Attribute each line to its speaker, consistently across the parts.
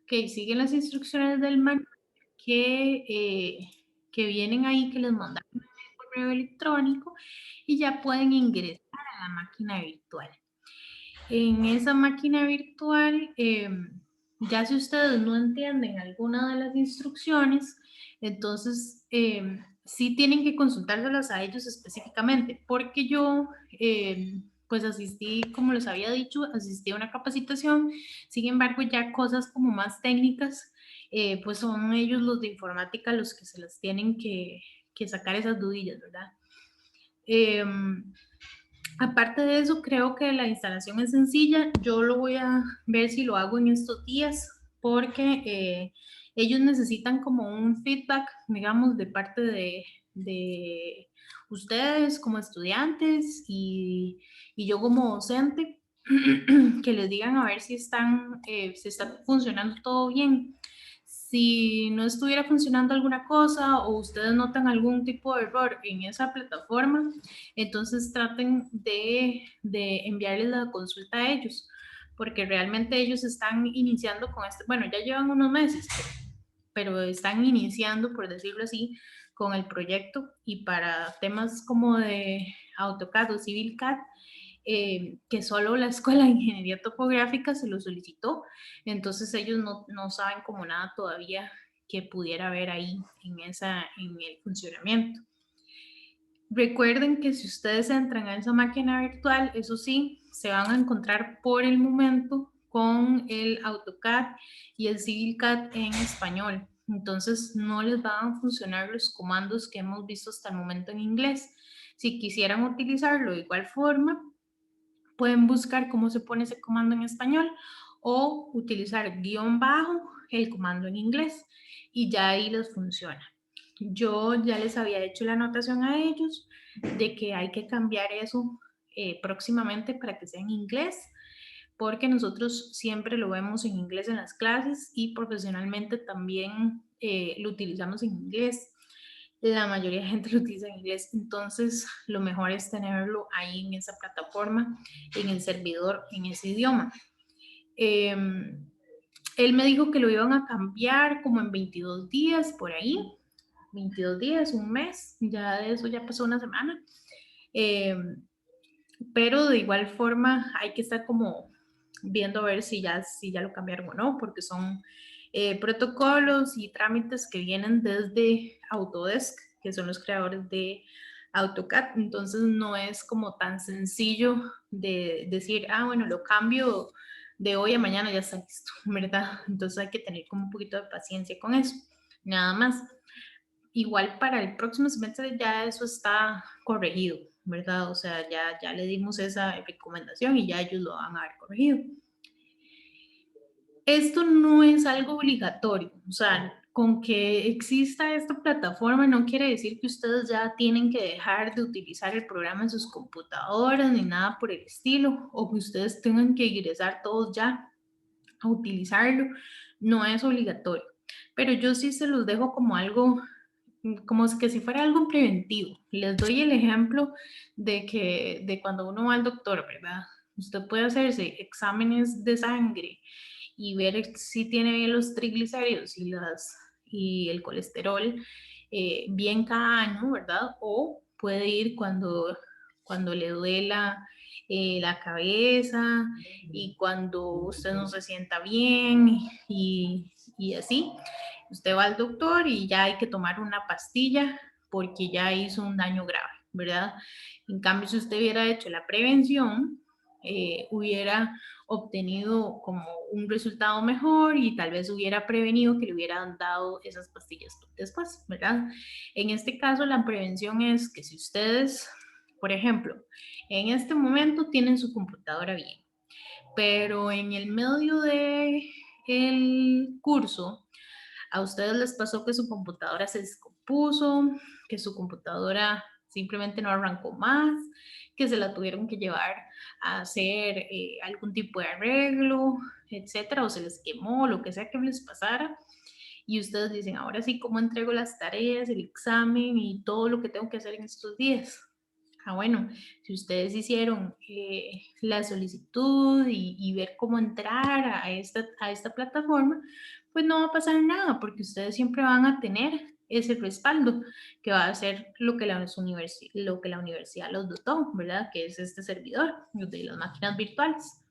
Speaker 1: Ok, siguen las instrucciones del manual que, que vienen ahí, que les mandaron en el correo electrónico y ya pueden ingresar a la máquina virtual. En esa máquina virtual, ya si ustedes no entienden alguna de las instrucciones, entonces sí tienen que consultárselas a ellos específicamente, porque yo pues asistí, como les había dicho, asistí a una capacitación, sin embargo ya cosas como más técnicas, pues son ellos los de informática los que se las tienen que sacar esas dudillas, ¿verdad? Aparte de eso, creo que la instalación es sencilla. Yo lo voy a ver si lo hago en estos días porque ellos necesitan como un feedback, digamos, de parte de ustedes como estudiantes y yo como docente, que les digan a ver si está funcionando todo bien. Si no estuviera funcionando alguna cosa o ustedes notan algún tipo de error en esa plataforma, entonces traten de enviarles la consulta a ellos, porque realmente ellos están iniciando con este, bueno, ya llevan unos meses, pero están iniciando, por decirlo así, con el proyecto y para temas como de AutoCAD o CivilCAD, que solo la Escuela de Ingeniería Topográfica se lo solicitó, entonces ellos no saben como nada todavía que pudiera haber ahí en el funcionamiento. Recuerden que si ustedes entran a esa máquina virtual, eso sí, se van a encontrar por el momento con el AutoCAD y el CivilCAD en español. Entonces no les van a funcionar los comandos que hemos visto hasta el momento en inglés. Si quisieran utilizarlo de igual forma, pueden buscar cómo se pone ese comando en español o utilizar guión bajo el comando en inglés y ya ahí les funciona. Yo ya les había hecho la anotación a ellos de que hay que cambiar eso próximamente para que sea en inglés, porque nosotros siempre lo vemos en inglés en las clases y profesionalmente también lo utilizamos en inglés. La mayoría de gente lo utiliza en inglés, entonces lo mejor es tenerlo ahí en esa plataforma, en el servidor, en ese idioma. Eh, Él me dijo que lo iban a cambiar como en 22 días, por ahí, 22 días, un mes, ya de eso ya pasó una semana. Eh, pero de igual forma hay que estar como viendo a ver si ya lo cambiaron o no, porque son protocolos y trámites que vienen desde Autodesk, que son los creadores de AutoCAD, entonces no es como tan sencillo de decir, ah, bueno, lo cambio de hoy a mañana, ya está listo, ¿verdad? Entonces hay que tener como un poquito de paciencia con eso, nada más. Igual para el próximo semestre ya eso está corregido, ¿verdad? O sea, ya le dimos esa recomendación y ya ellos lo van a haber corregido. Esto no es algo obligatorio, o sea, con que exista esta plataforma no quiere decir que ustedes ya tienen que dejar de utilizar el programa en sus computadoras ni nada por el estilo, o que ustedes tengan que ingresar todos ya a utilizarlo, no es obligatorio. Pero yo sí se los dejo como algo, como que si fuera algo preventivo. Les doy el ejemplo de cuando uno va al doctor, ¿verdad? Usted puede hacerse exámenes de sangre y ver si tiene bien los triglicéridos y el colesterol bien cada año, ¿verdad? O puede ir cuando le duela la cabeza y cuando usted no se sienta bien y así. Usted va al doctor y ya hay que tomar una pastilla porque ya hizo un daño grave, ¿verdad? En cambio, si usted hubiera hecho la prevención, hubiera obtenido como un resultado mejor y tal vez hubiera prevenido que le hubieran dado esas pastillas después, ¿verdad? En este caso, la prevención es que si ustedes, por ejemplo, en este momento tienen su computadora bien, pero en el medio de el curso a ustedes les pasó que su computadora se descompuso, que su computadora simplemente no arrancó más, que se la tuvieron que llevar a hacer algún tipo de arreglo, etcétera, o se les quemó, lo que sea que les pasara. Y ustedes dicen, ahora sí, ¿cómo entrego las tareas, el examen y todo lo que tengo que hacer en estos días? Bueno, si ustedes hicieron la solicitud y ver cómo entrar a esta plataforma, pues no va a pasar nada porque ustedes siempre van a tener ese respaldo que va a ser lo que lo que la universidad los dotó, ¿verdad? Que es este servidor de las máquinas virtuales.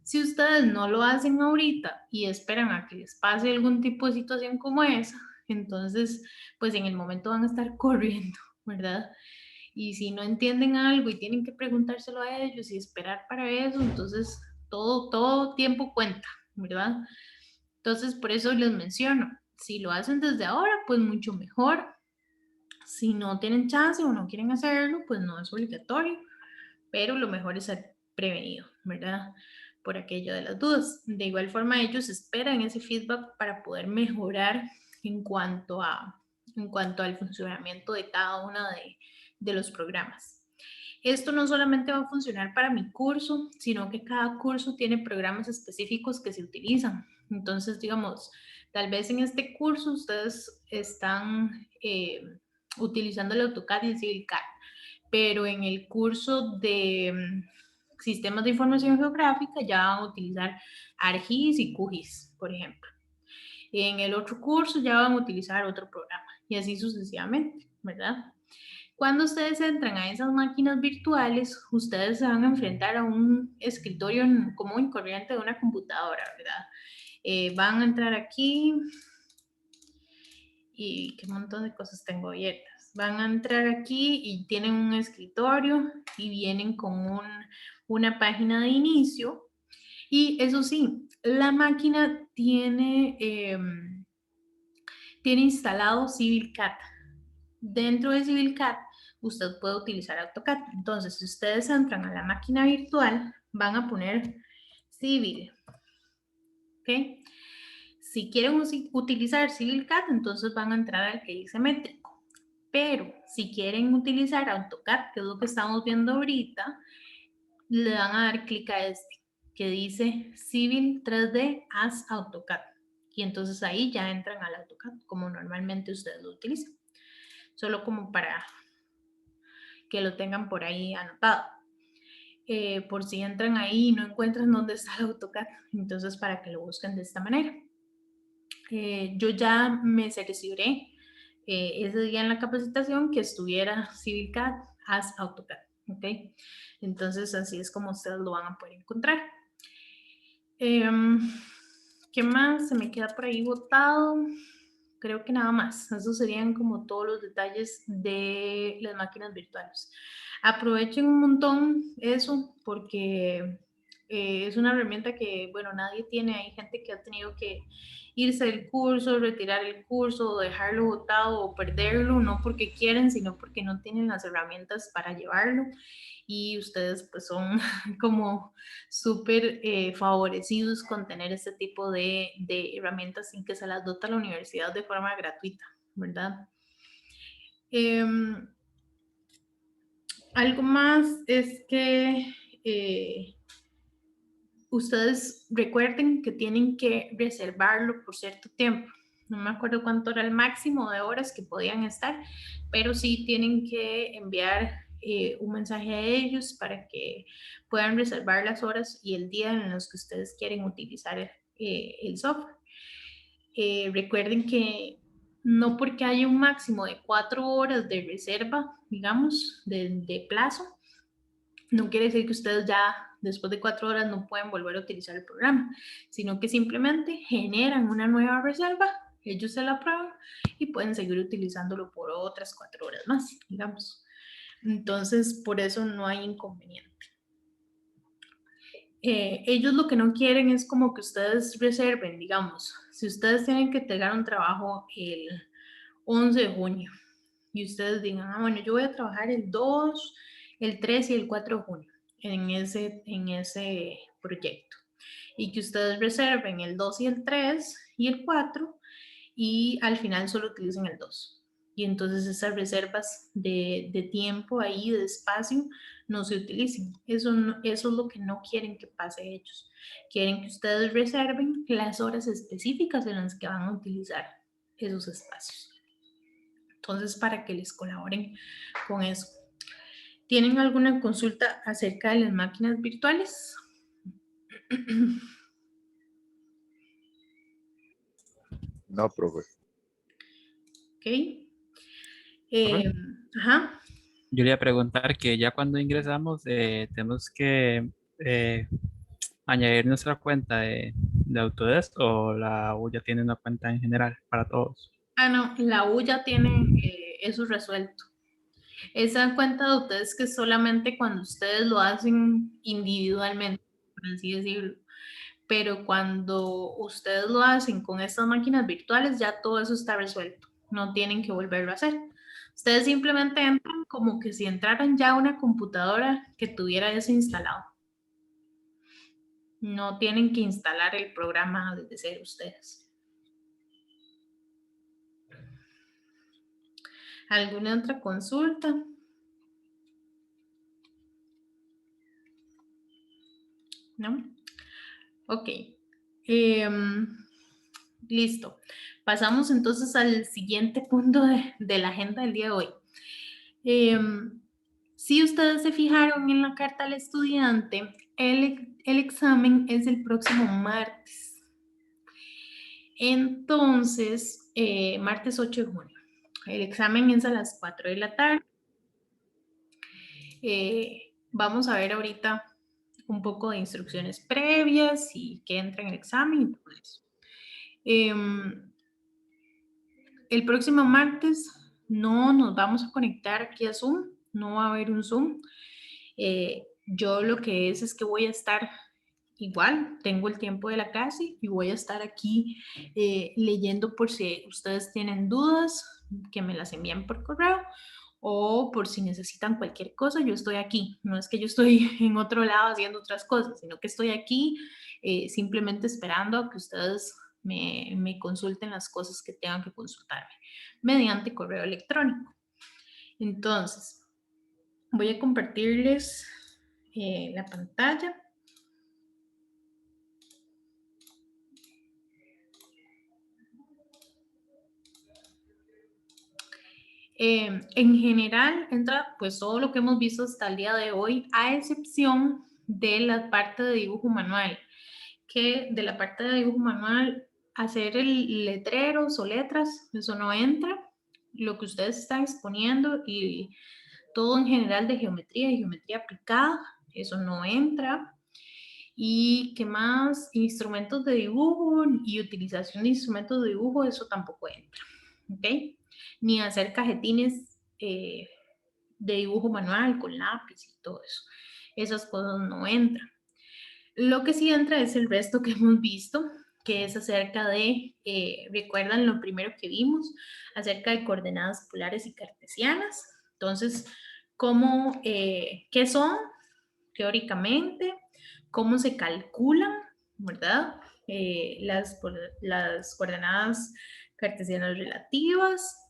Speaker 1: Si ustedes no lo hacen ahorita y esperan a que les pase algún tipo de situación como esa, entonces pues en el momento van a estar corriendo, ¿verdad? Y si no entienden algo y tienen que preguntárselo a ellos y esperar para eso, entonces todo tiempo cuenta, ¿verdad? Entonces por eso les menciono, si lo hacen desde ahora, pues mucho mejor. Si no tienen chance o no quieren hacerlo, pues no es obligatorio, pero lo mejor es ser prevenido, ¿verdad? Por aquello de las dudas. De igual forma, ellos esperan ese feedback para poder mejorar en cuanto, en cuanto al funcionamiento de cada uno de los programas. Esto no solamente va a funcionar para mi curso, sino que cada curso tiene programas específicos que se utilizan. Entonces, digamos, tal vez en este curso ustedes están utilizando el AutoCAD y el CivilCAD, pero en el curso de sistemas de información geográfica ya van a utilizar ArcGIS y QGIS, por ejemplo. En el otro curso ya van a utilizar otro programa y así sucesivamente, ¿verdad? Cuando ustedes entran a esas máquinas virtuales, ustedes se van a enfrentar a un escritorio común y corriente de una computadora, ¿verdad? Van a entrar aquí y qué montón de cosas tengo abiertas. Van a entrar aquí y tienen un escritorio y vienen con una página de inicio. Y eso sí, la máquina tiene instalado CivilCAD. Dentro de CivilCAD, usted puede utilizar AutoCAD. Entonces, si ustedes entran a la máquina virtual, van a poner Civil. ¿Ok? Si quieren utilizar CivilCAD, entonces van a entrar al que dice métrico. Pero si quieren utilizar AutoCAD, que es lo que estamos viendo ahorita, le van a dar clic a este, que dice Civil 3D as AutoCAD. Y entonces ahí ya entran al AutoCAD, como normalmente ustedes lo utilizan. Solo como para que lo tengan por ahí anotado. Por si entran ahí y no encuentran dónde está el AutoCAD, entonces para que lo busquen de esta manera. Yo ya me cercioré ese día en la capacitación que estuviera CivilCAD as AutoCAD, ¿ok? Entonces así es como ustedes lo van a poder encontrar. ¿Qué más se me queda por ahí botado? Creo que nada más. Esos serían como todos los detalles de las máquinas virtuales. Aprovechen un montón eso porque es una herramienta que, bueno, nadie tiene. Hay gente que ha tenido que irse del curso, retirar el curso, dejarlo botado o perderlo, no porque quieren, sino porque no tienen las herramientas para llevarlo. Y ustedes pues son como súper favorecidos con tener este tipo de herramientas sin que se las dota la universidad de forma gratuita, ¿verdad? Algo más es que ustedes recuerden que tienen que reservarlo por cierto tiempo. No me acuerdo cuánto era el máximo de horas que podían estar, pero sí tienen que enviar un mensaje a ellos para que puedan reservar las horas y el día en los que ustedes quieren utilizar el software. Recuerden que no porque haya un máximo de 4 horas de reserva, digamos, de plazo, no quiere decir que ustedes ya después de 4 horas no pueden volver a utilizar el programa, sino que simplemente generan una nueva reserva, ellos se la aprueban y pueden seguir utilizándolo por otras 4 horas más, digamos. Entonces, por eso no hay inconveniente. Ellos lo que no quieren es como que ustedes reserven, digamos, si ustedes tienen que entregar un trabajo el 11 de junio y ustedes digan, bueno, yo voy a trabajar el 2, el 3 y el 4 de junio en ese proyecto y que ustedes reserven el 2 y el 3 y el 4 y al final solo utilicen el 2. Y entonces esas reservas de tiempo ahí, de espacio, no se utilicen. Eso es lo que no quieren que pase ellos. Quieren que ustedes reserven las horas específicas en las que van a utilizar esos espacios. Entonces, para que les colaboren con eso. ¿Tienen alguna consulta acerca de las máquinas virtuales?
Speaker 2: No, profe.
Speaker 1: Ok.
Speaker 3: Profe,
Speaker 1: Ajá.
Speaker 3: yo le iba a preguntar que ya cuando ingresamos tenemos que añadir nuestra cuenta de Autodesk o la U ya tiene una cuenta en general para todos.
Speaker 1: Ah, no, la U ya tiene eso resuelto. Esa cuenta de ustedes que es solamente cuando ustedes lo hacen individualmente, por así decirlo. Pero cuando ustedes lo hacen con estas máquinas virtuales, ya todo eso está resuelto. No tienen que volverlo a hacer. Ustedes simplemente entran como que si entraran ya a una computadora que tuviera eso instalado. No tienen que instalar el programa desde cero ustedes. ¿Alguna otra consulta? ¿No? Ok. Listo. Pasamos entonces al siguiente punto de la agenda del día de hoy. Si ustedes se fijaron en la carta al estudiante, el examen es el próximo martes. Entonces, martes 8 de junio. El examen es a las 4 de la tarde. Vamos a ver ahorita un poco de instrucciones previas y qué entra en el examen y todo eso. El próximo martes no nos vamos a conectar aquí a Zoom, no va a haber un Zoom. Yo lo que es que voy a estar igual, tengo el tiempo de la clase y voy a estar aquí leyendo por si ustedes tienen dudas, que me las envíen por correo o por si necesitan cualquier cosa, yo estoy aquí. No es que yo estoy en otro lado haciendo otras cosas, sino que estoy aquí simplemente esperando a que ustedes me consulten las cosas que tengan que consultarme mediante correo electrónico. Entonces, voy a compartirles la pantalla. En general, entra pues todo lo que hemos visto hasta el día de hoy, a excepción de la parte de dibujo manual, que de la parte de dibujo manual, hacer el letreros o letras, eso no entra. Lo que ustedes están exponiendo y todo en general de geometría y geometría aplicada, eso no entra. ¿Y qué más? Instrumentos de dibujo y utilización de instrumentos de dibujo, eso tampoco entra. ¿Ok? Ni hacer cajetines de dibujo manual con lápiz y todo eso. Esas cosas no entran. Lo que sí entra es el resto que hemos visto, que es acerca de, recuerdan lo primero que vimos, acerca de coordenadas polares y cartesianas. Entonces, ¿cómo, qué son teóricamente? ¿Cómo se calculan, verdad? Las coordenadas cartesianas relativas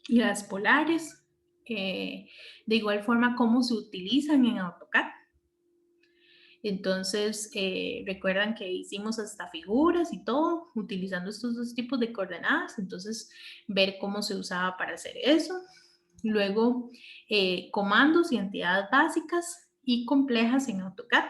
Speaker 1: y las polares. De igual forma, cómo se utilizan en AutoCAD. Entonces, recuerdan que hicimos hasta figuras y todo utilizando estos dos tipos de coordenadas. Entonces, ver cómo se usaba para hacer eso. Luego, comandos y entidades básicas y complejas en AutoCAD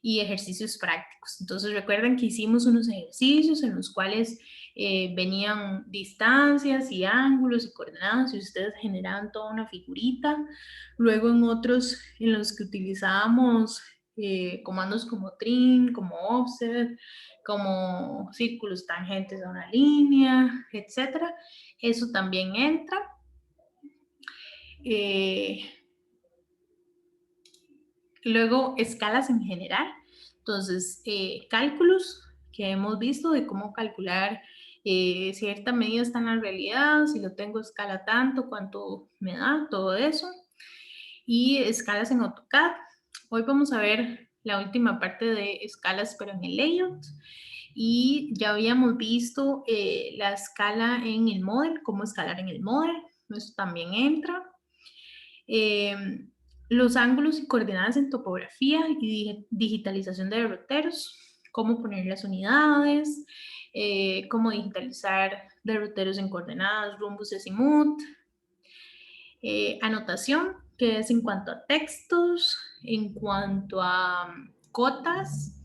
Speaker 1: y ejercicios prácticos. Entonces, recuerden que hicimos unos ejercicios en los cuales venían distancias y ángulos y coordenadas y ustedes generaban toda una figurita. Luego en otros en los que utilizábamos comandos como trim, como offset, como círculos tangentes a una línea, etcétera. Eso también entra. Luego, escalas en general. Entonces, cálculos que hemos visto de cómo calcular cierta medida está en la realidad, si lo tengo a escala tanto, cuánto me da, todo eso. Y escalas en AutoCAD. Hoy vamos a ver la última parte de escalas, pero en el layout. Y ya habíamos visto la escala en el model, cómo escalar en el model. Eso también entra. Los ángulos y coordenadas en topografía y digitalización de derroteros, cómo poner las unidades, cómo digitalizar derroteros en coordenadas, rhombus, azimut, anotación, que es en cuanto a textos, en cuanto a cotas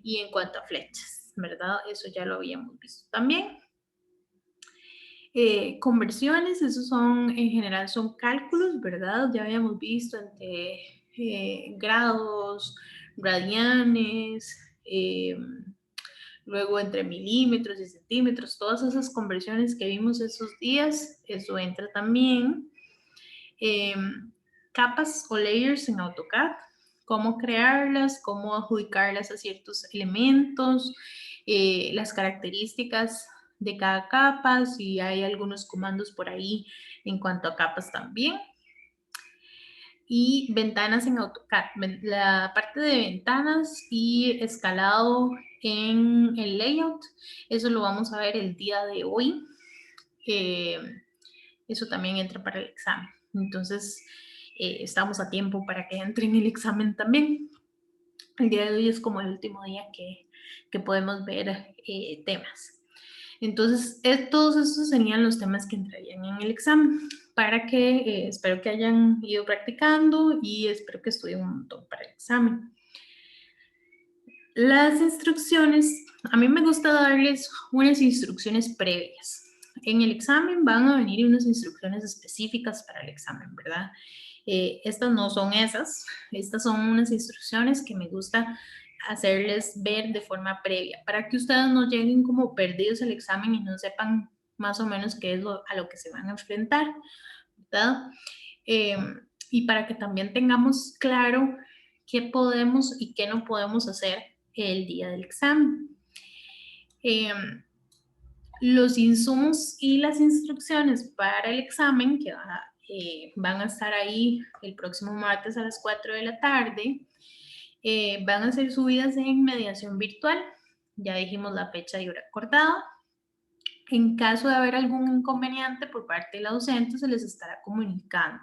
Speaker 1: y en cuanto a flechas, ¿verdad? Eso ya lo habíamos visto también. Conversiones, esos son, en general son cálculos, ¿verdad? Ya habíamos visto entre grados, radianes, luego entre milímetros y centímetros, todas esas conversiones que vimos esos días, eso entra también. Capas o layers en AutoCAD, cómo crearlas, cómo adjudicarlas a ciertos elementos, las características de cada capa, si hay algunos comandos por ahí en cuanto a capas también. Y ventanas en AutoCAD, la parte de ventanas y escalado en el layout, eso lo vamos a ver el día de hoy. Eso también entra para el examen. Entonces, estamos a tiempo para que entre en el examen también. El día de hoy es como el último día que podemos ver temas. Entonces, todos estos serían los temas que entrarían en el examen, para que espero que hayan ido practicando y espero que estudien un montón para el examen. Las instrucciones, a mí me gusta darles unas instrucciones previas. En el examen van a venir unas instrucciones específicas para el examen, ¿verdad? Estas no son esas, estas son unas instrucciones que me gusta hacerles ver de forma previa, para que ustedes no lleguen como perdidos al examen y no sepan más o menos qué es a lo que se van a enfrentar, ¿verdad? Y para que también tengamos claro qué podemos y qué no podemos hacer el día del examen. Los insumos y las instrucciones para el examen que van a estar ahí el próximo martes a las 4 de la tarde, van a ser subidas en mediación virtual. Ya dijimos la fecha y hora acordada. En caso de haber algún inconveniente por parte del docente, se les estará comunicando,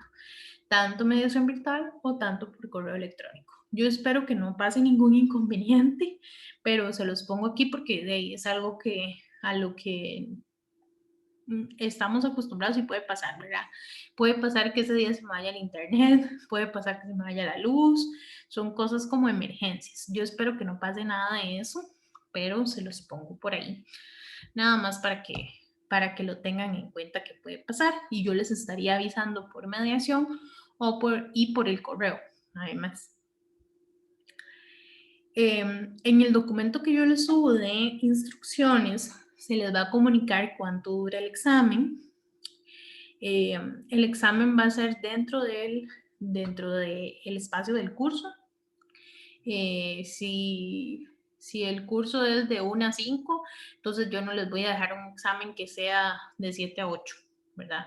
Speaker 1: tanto mediación virtual o tanto por correo electrónico. Yo espero que no pase ningún inconveniente, pero se los pongo aquí porque de ahí es algo a lo que estamos acostumbrados y puede pasar, ¿verdad? Puede pasar que ese día se me vaya el internet, puede pasar que se me vaya la luz, son cosas como emergencias. Yo espero que no pase nada de eso, pero se los pongo por ahí, nada más para que lo tengan en cuenta que puede pasar y yo les estaría avisando por mediación y por el correo, además. En el documento que yo les subo de instrucciones, se les va a comunicar cuánto dura el examen. El examen va a ser dentro del espacio del curso. Si el curso es de 1 a 5, entonces yo no les voy a dejar un examen que sea de 7 a 8, ¿verdad?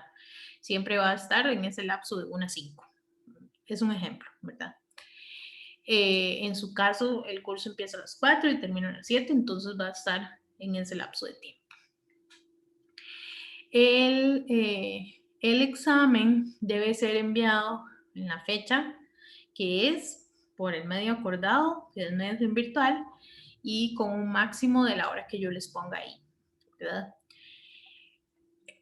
Speaker 1: Siempre va a estar en ese lapso de 1 a 5. Es un ejemplo, ¿verdad? En su caso, el curso empieza a las 4 y termina a las 7, entonces va a estar en ese lapso de tiempo. El examen debe ser enviado en la fecha que es por el medio acordado, que es mediación virtual, y con un máximo de la hora que yo les ponga ahí, ¿verdad?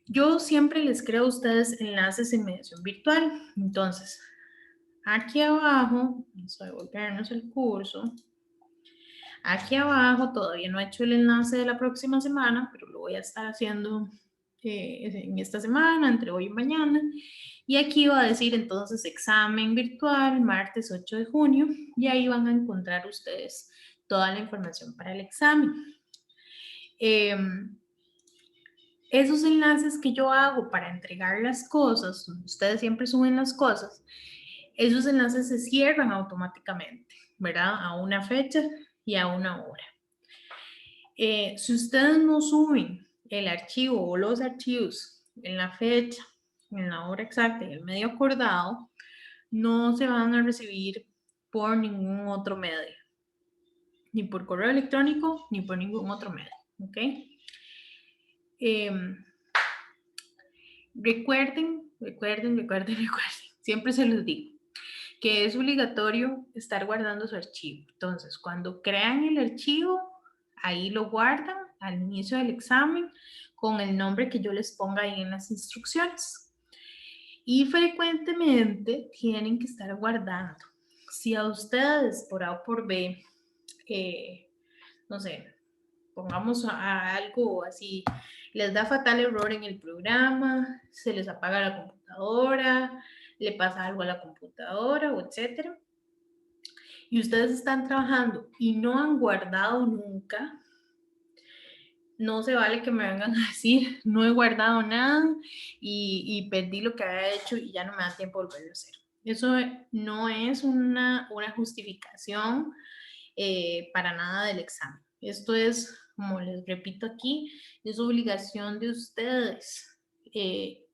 Speaker 1: Yo siempre les creo a ustedes enlaces en mediación virtual, entonces aquí abajo, vamos a devolvernos el curso. Aquí abajo todavía no he hecho el enlace de la próxima semana, pero lo voy a estar haciendo en esta semana, entre hoy y mañana. Y aquí va a decir entonces examen virtual, martes 8 de junio, y ahí van a encontrar ustedes toda la información para el examen. Esos enlaces que yo hago para entregar las cosas, ustedes siempre suben las cosas, esos enlaces se cierran automáticamente, ¿verdad? A una fecha y a una hora. Si ustedes no suben el archivo o los archivos en la fecha, en la hora exacta y el medio acordado, no se van a recibir por ningún otro medio, ni por correo electrónico, ni por ningún otro medio, ¿ok? Recuerden, siempre se los digo, que es obligatorio estar guardando su archivo. Entonces, cuando crean el archivo, ahí lo guardan al inicio del examen con el nombre que yo les ponga ahí en las instrucciones. y frecuentemente tienen que estar guardando. Si a ustedes por A o por B, no sé, pongamos a algo así, les da fatal error en el programa, se les apaga la computadora, le pasa algo a la computadora o etcétera, y ustedes están trabajando y no han guardado nunca, no se vale que me vengan a decir, no he guardado nada y perdí lo que había hecho y ya no me da tiempo de volverlo a hacer. Eso no es una justificación para nada del examen. Esto es, como les repito aquí, es obligación de ustedes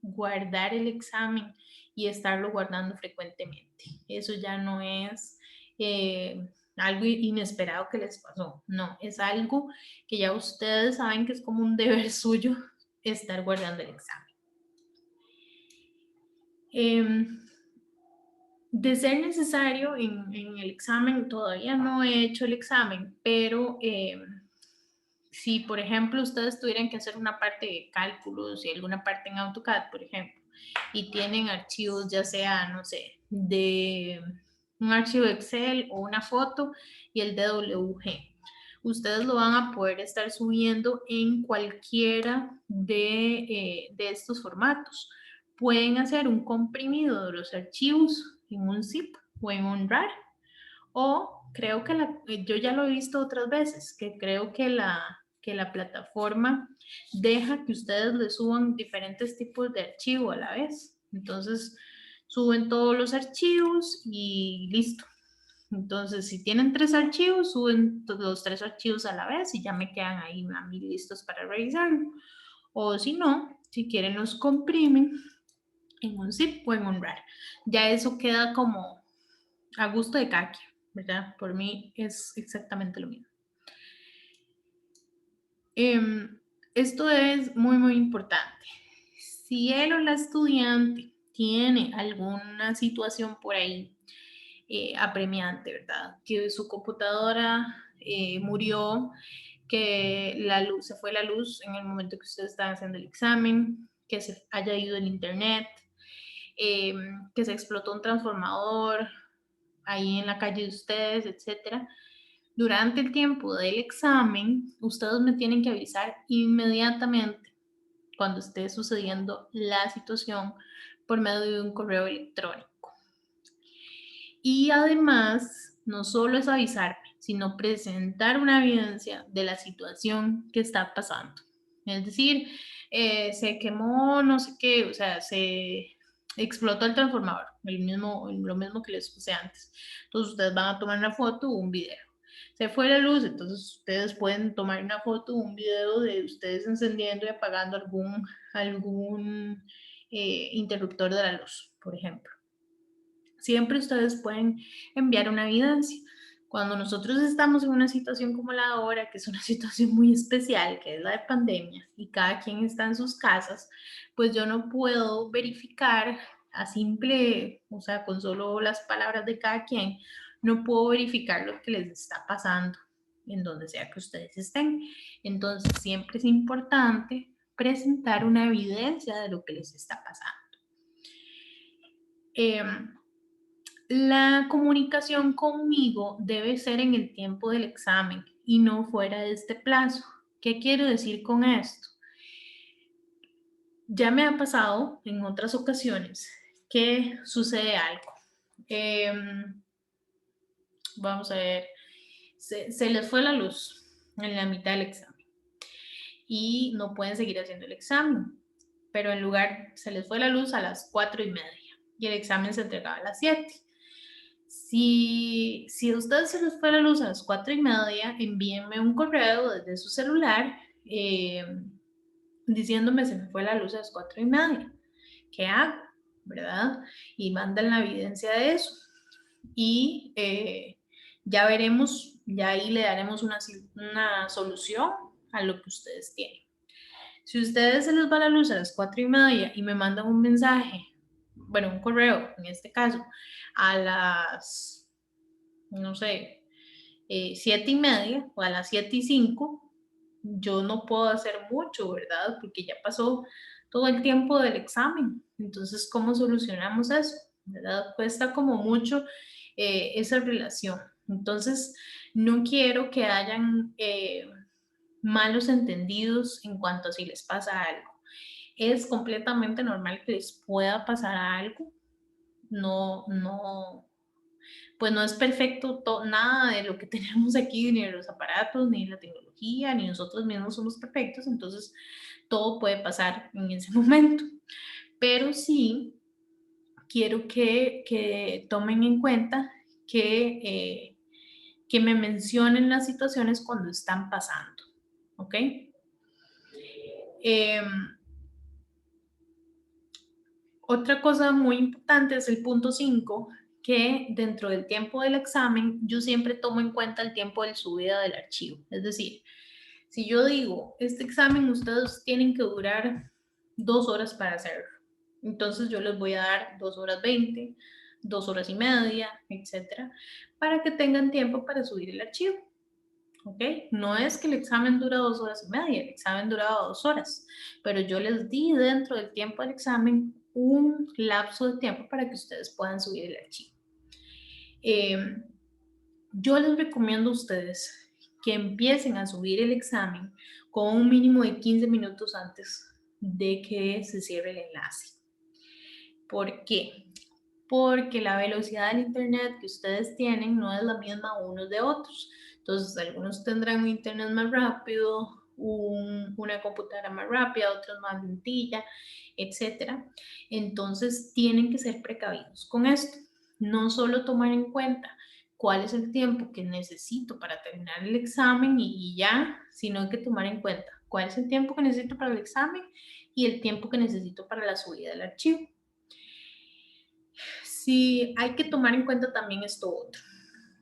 Speaker 1: guardar el examen y estarlo guardando frecuentemente. Eso ya no es algo inesperado que les pasó, no, es algo que ya ustedes saben que es como un deber suyo estar guardando el examen. De ser necesario en el examen, todavía no he hecho el examen, pero si por ejemplo ustedes tuvieran que hacer una parte de cálculos y alguna parte en AutoCAD, por ejemplo, y tienen archivos ya sea, no sé, de un archivo Excel o una foto y el DWG, ustedes lo van a poder estar subiendo en cualquiera de estos formatos. Pueden hacer un comprimido de los archivos en un zip o en un RAR, o creo que yo ya lo he visto otras veces, que creo que la plataforma deja que ustedes le suban diferentes tipos de archivo a la vez. Entonces, suben todos los archivos y listo. Entonces, si tienen 3 archivos, suben los 3 archivos a la vez y ya me quedan ahí a mí listos para revisarlo. O si no, si quieren los comprimen en un zip o en un RAR. Ya eso queda como a gusto de cada quien, ¿verdad? Por mí es exactamente lo mismo. Esto es muy, muy importante. Si él o la estudiante tiene alguna situación por ahí apremiante, ¿verdad? Que su computadora murió, que la luz, se fue la luz en el momento que ustedes estaban haciendo el examen, que se haya ido el internet, que se explotó un transformador ahí en la calle de ustedes, etcétera. Durante el tiempo del examen, ustedes me tienen que avisar inmediatamente cuando esté sucediendo la situación por medio de un correo electrónico. Y además, no solo es avisarme, sino presentar una evidencia de la situación que está pasando. Es decir, se quemó, no sé qué, o sea, se explotó el transformador, lo mismo que les puse antes. Entonces, ustedes van a tomar una foto o un video. Se fue la luz, entonces ustedes pueden tomar una foto o un video de ustedes encendiendo y apagando algún interruptor de la luz, por ejemplo. Siempre ustedes pueden enviar una evidencia. Cuando nosotros estamos en una situación como la de ahora, que es una situación muy especial, que es la de pandemia, y cada quien está en sus casas, pues yo no puedo verificar a simple, o sea, con solo las palabras de cada quien, no puedo verificar lo que les está pasando en donde sea que ustedes estén. Entonces, siempre es importante presentar una evidencia de lo que les está pasando. La comunicación conmigo debe ser en el tiempo del examen y no fuera de este plazo. ¿Qué quiero decir con esto? Ya me ha pasado en otras ocasiones que sucede algo. Vamos a ver, se les fue la luz en la mitad del examen y no pueden seguir haciendo el examen, pero en lugar se les fue la luz a las 4:30 y el examen se entregaba a las 7. Si a ustedes se les fue la luz a las 4:30, envíenme un correo desde su celular diciéndome se me fue la luz a las 4:30. ¿Qué hago? ¿Verdad? Y mandan la evidencia de eso. Y ya veremos, ya ahí le daremos una solución a lo que ustedes tienen. Si a ustedes se les va la luz a las 4:30 y me mandan un mensaje, bueno, un correo en este caso, a las, no sé, 7:30 o a las 7:05, yo no puedo hacer mucho, ¿verdad? Porque ya pasó todo el tiempo del examen. Entonces, ¿cómo solucionamos eso? ¿Verdad? Cuesta como mucho esa relación. Entonces, no quiero que hayan malos entendidos en cuanto a si les pasa algo. Es completamente normal que les pueda pasar algo. Pues no es perfecto nada de lo que tenemos aquí, ni de los aparatos, ni de la tecnología, ni nosotros mismos somos perfectos, entonces todo puede pasar en ese momento. Pero sí quiero que tomen en cuenta que me mencionen las situaciones cuando están pasando, ¿ok? Otra cosa muy importante es el punto 5, que dentro del tiempo del examen yo siempre tomo en cuenta el tiempo de subida del archivo. Es decir, si yo digo, este examen ustedes tienen que durar 2 horas para hacerlo, entonces yo les voy a dar 2 horas 20, 2 horas y media, etcétera, para que tengan tiempo para subir el archivo. ¿Ok? No es que el examen dura 2 horas y media, el examen duraba 2 horas, pero yo les di dentro del tiempo del examen un lapso de tiempo para que ustedes puedan subir el archivo. Yo les recomiendo a ustedes que empiecen a subir el examen con un mínimo de 15 minutos antes de que se cierre el enlace. ¿Por qué? Porque la velocidad del internet que ustedes tienen no es la misma unos de otros. Entonces, algunos tendrán un internet más rápido, una computadora más rápida, otros más lentilla, etc. Entonces, tienen que ser precavidos con esto. No solo tomar en cuenta cuál es el tiempo que necesito para terminar el examen y ya, sino hay que tomar en cuenta cuál es el tiempo que necesito para el examen y el tiempo que necesito para la subida del archivo. Sí, hay que tomar en cuenta también esto otro,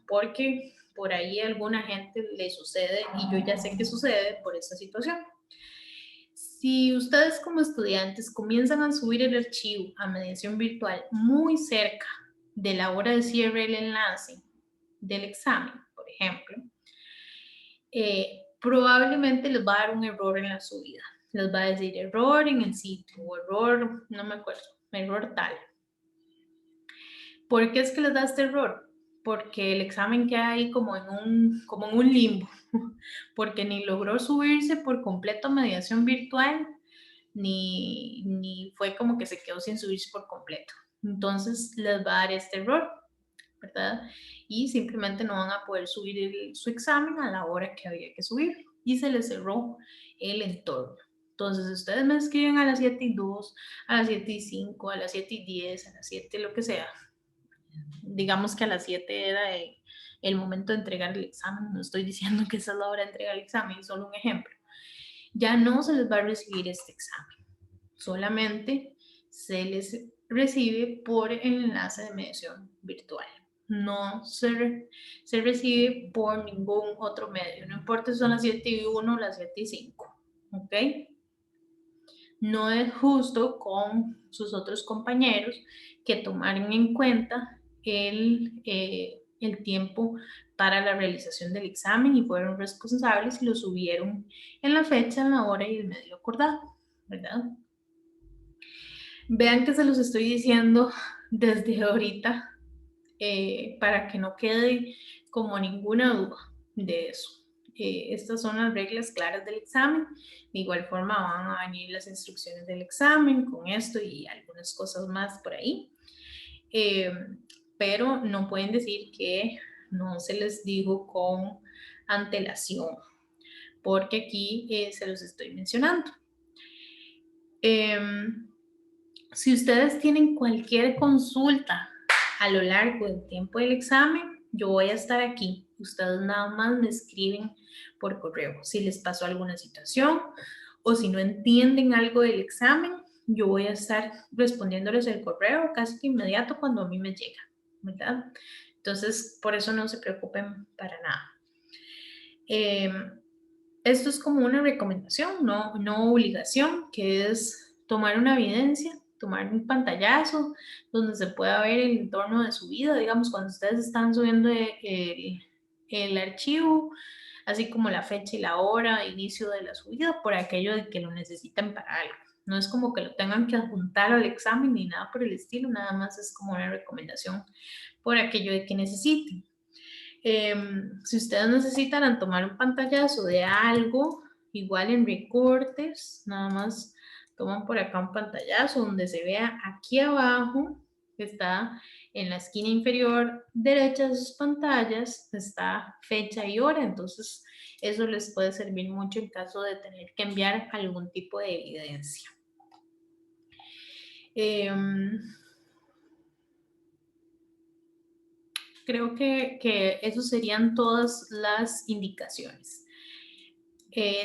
Speaker 1: porque por ahí a alguna gente le sucede y yo ya sé que sucede por esta situación. Si ustedes como estudiantes comienzan a subir el archivo a mediación virtual muy cerca de la hora de cierre del enlace del examen, por ejemplo, probablemente les va a dar un error en la subida. Les va a decir error en el sitio o error, no me acuerdo, error tal. ¿Por qué es que les da este error? Porque el examen queda ahí como en un limbo, porque ni logró subirse por completo a mediación virtual, ni fue como que se quedó sin subirse por completo. Entonces les va a dar este error, ¿verdad? Y simplemente no van a poder subir su examen a la hora que había que subir y se les cerró el entorno. Entonces, ustedes me escriben a las 7:02, a las 7:05, a las 7:10, a las 7, lo que sea. Digamos que a las 7 era el momento de entregar el examen. No estoy diciendo que esa es la hora de entregar el examen, es solo un ejemplo. Ya no se les va a recibir este examen. Solamente se les recibe por el enlace de mediación virtual. No se recibe por ningún otro medio. No importa si son las 7:01 o las 7:05. ¿Ok? No es justo con sus otros compañeros que tomaran en cuenta el tiempo para la realización del examen y fueron responsables y lo subieron en la fecha, en la hora y el medio acordado, ¿verdad? Vean que se los estoy diciendo desde ahorita para que no quede como ninguna duda de eso. Estas son las reglas claras del examen. De igual forma van a venir las instrucciones del examen con esto y algunas cosas más por ahí. Pero no pueden decir que no se les dijo con antelación, porque aquí se los estoy mencionando. Si ustedes tienen cualquier consulta a lo largo del tiempo del examen, yo voy a estar aquí. Ustedes nada más me escriben por correo si les pasó alguna situación o si no entienden algo del examen, yo voy a estar respondiéndoles el correo casi que inmediato cuando a mí me llega, ¿verdad? Entonces, por eso no se preocupen para nada. Esto es como una recomendación, no obligación, que es tomar una evidencia, tomar un pantallazo donde se pueda ver el entorno de su vida, digamos, cuando ustedes están subiendo el archivo, así como la fecha y la hora de inicio de la subida, por aquello de que lo necesitan para algo, No es como que lo tengan que adjuntar al examen ni nada por el estilo, nada más es como una recomendación por aquello de que necesiten. Si ustedes necesitan tomar un pantallazo de algo, igual en recortes, nada más toman por acá un pantallazo donde se vea aquí abajo, que está en la esquina inferior derecha de sus pantallas, está fecha y hora, entonces eso les puede servir mucho en caso de tener que enviar algún tipo de evidencia. Creo que eso serían todas las indicaciones.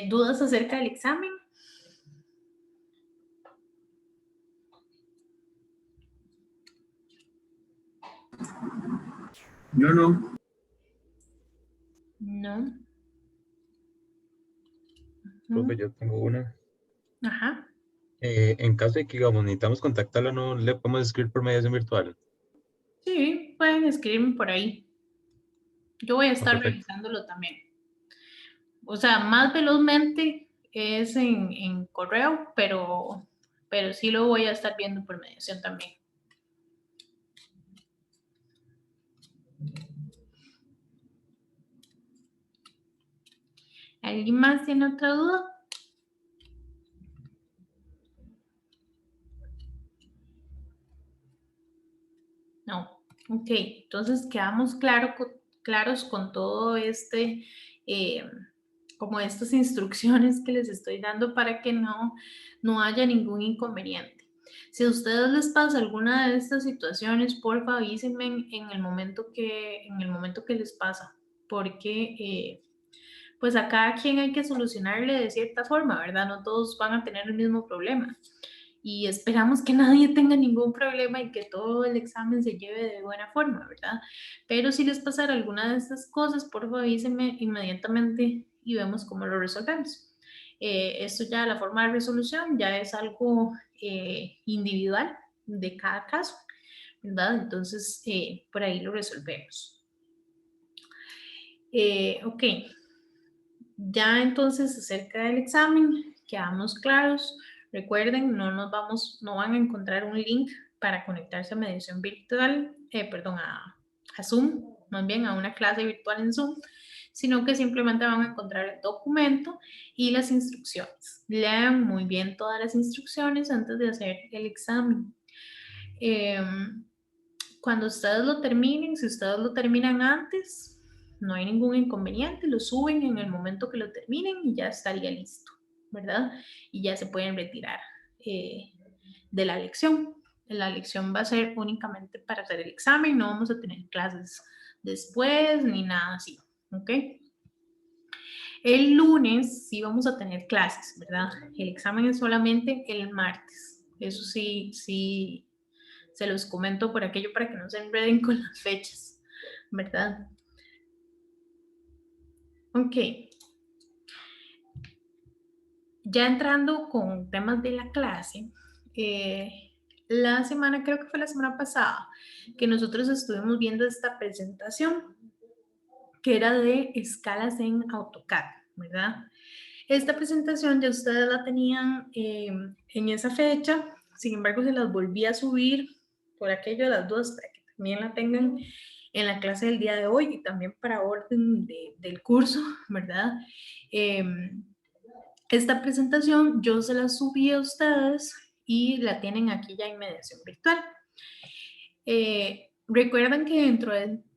Speaker 1: ¿Dudas acerca del examen?
Speaker 4: No.
Speaker 1: No.
Speaker 4: Profe, yo tengo una.
Speaker 1: Ajá.
Speaker 4: En caso de que, digamos, necesitamos contactarla, ¿no le podemos escribir por mediación virtual?
Speaker 1: Sí, pueden escribirme por ahí. Yo voy a estar
Speaker 4: Perfecto.
Speaker 1: revisándolo también. O sea, más velozmente es en correo, pero sí lo voy a estar viendo por mediación también. ¿Alguien más tiene otra duda? No. Ok, entonces quedamos claros con todo como estas instrucciones que les estoy dando para que no haya ningún inconveniente. Si a ustedes les pasa alguna de estas situaciones, porfa avísenme en el momento que les pasa, porque pues a cada quien hay que solucionarle de cierta forma, ¿verdad? No todos van a tener el mismo problema. Y esperamos que nadie tenga ningún problema y que todo el examen se lleve de buena forma, ¿verdad? Pero si les pasara alguna de estas cosas, por favor avísenme inmediatamente y vemos cómo lo resolvemos. Esto ya, la forma de resolución ya es algo individual de cada caso, ¿verdad? Entonces, por ahí lo resolvemos. Ok, ya entonces acerca del examen, quedamos claros. Recuerden, no van a encontrar un link para conectarse a mediación virtual, a Zoom, más bien a una clase virtual en Zoom, sino que simplemente van a encontrar el documento y las instrucciones. Lean muy bien todas las instrucciones antes de hacer el examen. Cuando ustedes lo terminen, si ustedes lo terminan antes, no hay ningún inconveniente, lo suben en el momento que lo terminen y ya estaría listo, ¿verdad? Y ya se pueden retirar de la lección. La lección va a ser únicamente para hacer el examen, no vamos a tener clases después ni nada así, ¿ok? El lunes sí vamos a tener clases, ¿verdad? El examen es solamente el martes. Eso sí, se los comento por aquello para que no se enreden con las fechas, ¿verdad? Ok. Ya entrando con temas de la clase, creo que fue la semana pasada, que nosotros estuvimos viendo esta presentación que era de escalas en AutoCAD, ¿verdad? Esta presentación ya ustedes la tenían en esa fecha, sin embargo se las volví a subir por aquello de las dudas para que también la tengan en la clase del día de hoy y también para orden del curso, ¿verdad? Esta presentación yo se la subí a ustedes y la tienen aquí ya en mediación virtual. Recuerdan que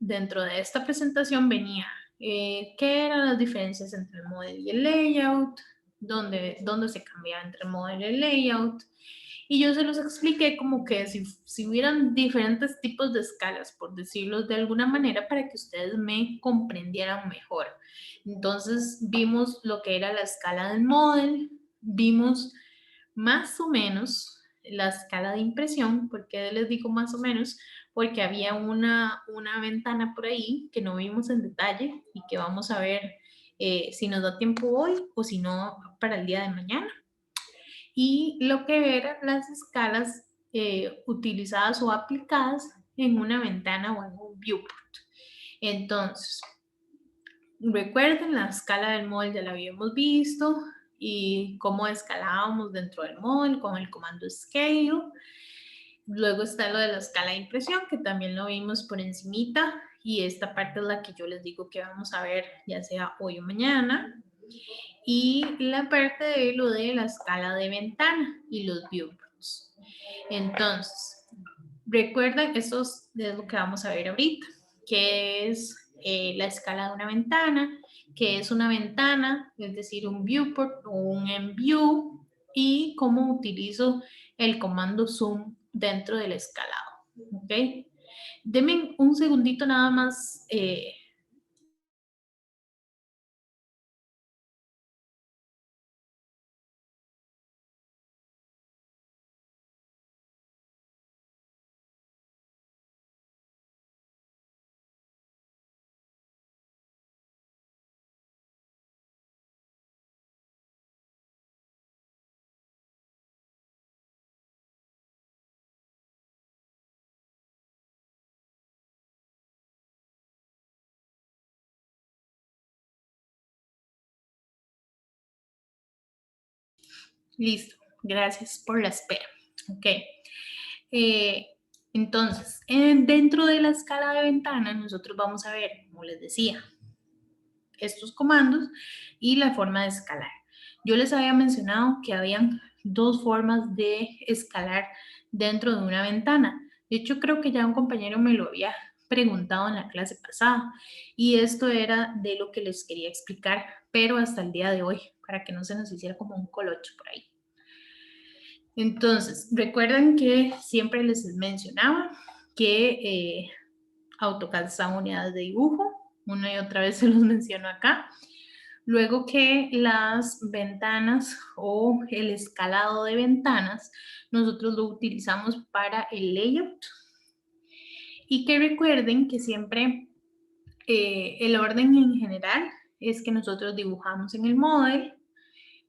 Speaker 1: dentro de esta presentación venía qué eran las diferencias entre el modelo y el layout, dónde se cambiaba entre el modelo y el layout. Y yo se los expliqué como que si hubieran diferentes tipos de escalas, por decirlo de alguna manera, para que ustedes me comprendieran mejor. Entonces vimos lo que era la escala del model, vimos más o menos la escala de impresión. ¿Por qué les digo más o menos? Porque había una ventana por ahí que no vimos en detalle y que vamos a ver si nos da tiempo hoy o si no para el día de mañana. Y lo que eran las escalas utilizadas o aplicadas en una ventana o en un viewport. Entonces, recuerden, la escala del modelo ya la habíamos visto, y cómo escalábamos dentro del model con el comando scale. Luego está lo de la escala de impresión, que también lo vimos por encimita, y esta parte es la que yo les digo que vamos a ver ya sea hoy o mañana. Y la parte de lo de la escala de ventana y los viewports. Entonces, recuerden, eso es lo que vamos a ver ahorita, que es la escala de una ventana, que es una ventana, es decir, un viewport o un enview, y cómo utilizo el comando zoom dentro del escalado. ¿Ok? Denme un segundito nada más. Listo, gracias por la espera. Ok. Entonces, dentro de la escala de ventana, nosotros vamos a ver, como les decía, estos comandos y la forma de escalar. Yo les había mencionado que habían dos formas de escalar dentro de una ventana. De hecho, creo que ya un compañero me lo había preguntado en la clase pasada, y esto era de lo que les quería explicar, pero hasta el día de hoy, para que no se nos hiciera como un colocho por ahí. Entonces, recuerden que siempre les mencionaba que AutoCAD está unidades de dibujo, una y otra vez se los menciono acá. Luego que las ventanas o el escalado de ventanas, nosotros lo utilizamos para el layout. Y que recuerden que siempre el orden en general es que nosotros dibujamos en el model.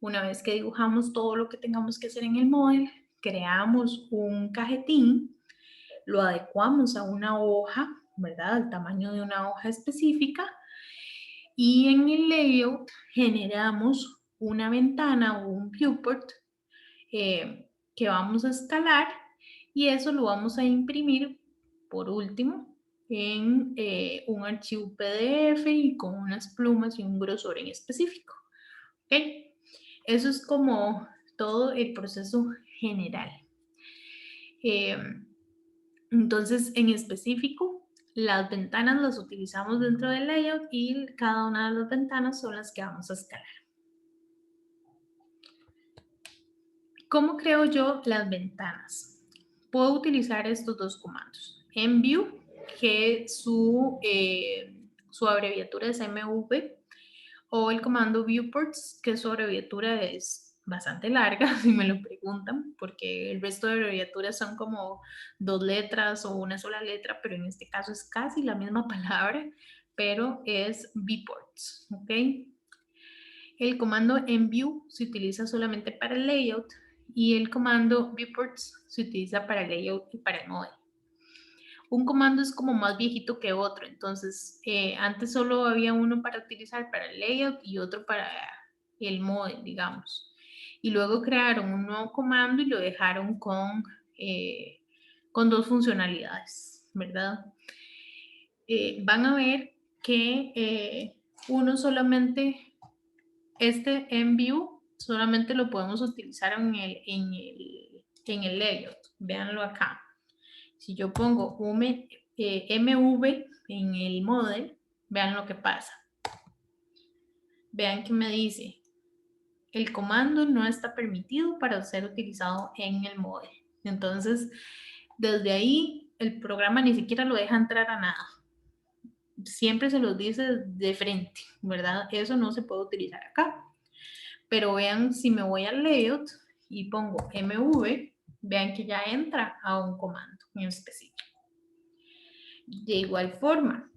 Speaker 1: Una vez que dibujamos todo lo que tengamos que hacer en el model, creamos un cajetín, lo adecuamos a una hoja, ¿verdad? Al tamaño de una hoja específica. Y en el layout generamos una ventana o un viewport que vamos a escalar, y eso lo vamos a imprimir por último en un archivo PDF y con unas plumas y un grosor en específico. ¿Ok? Eso es como todo el proceso general. Entonces, en específico, las ventanas las utilizamos dentro del layout y cada una de las ventanas son las que vamos a escalar. ¿Cómo creo yo las ventanas? Puedo utilizar estos dos comandos. Enview, que su abreviatura es MV, o el comando viewports, que su abreviatura es bastante larga, si me lo preguntan, porque el resto de abreviaturas son como dos letras o una sola letra, pero en este caso es casi la misma palabra, pero es viewports, ¿ok? El comando enview se utiliza solamente para el layout, y el comando viewports se utiliza para el layout y para el model. Un comando es como más viejito que otro, entonces antes solo había uno para utilizar para el layout y otro para el model, digamos. Y luego crearon un nuevo comando y lo dejaron con dos funcionalidades, ¿verdad? Van a ver que uno solamente, este enview, solamente lo podemos utilizar en el layout. Véanlo acá. Si yo pongo MV en el model, vean lo que pasa. Vean que me dice, el comando no está permitido para ser utilizado en el model. Entonces, desde ahí, el programa ni siquiera lo deja entrar a nada. Siempre se los dice de frente, ¿verdad? Eso no se puede utilizar acá. Pero vean, si me voy al layout y pongo MV, vean que ya entra a un comando en específico. De igual forma,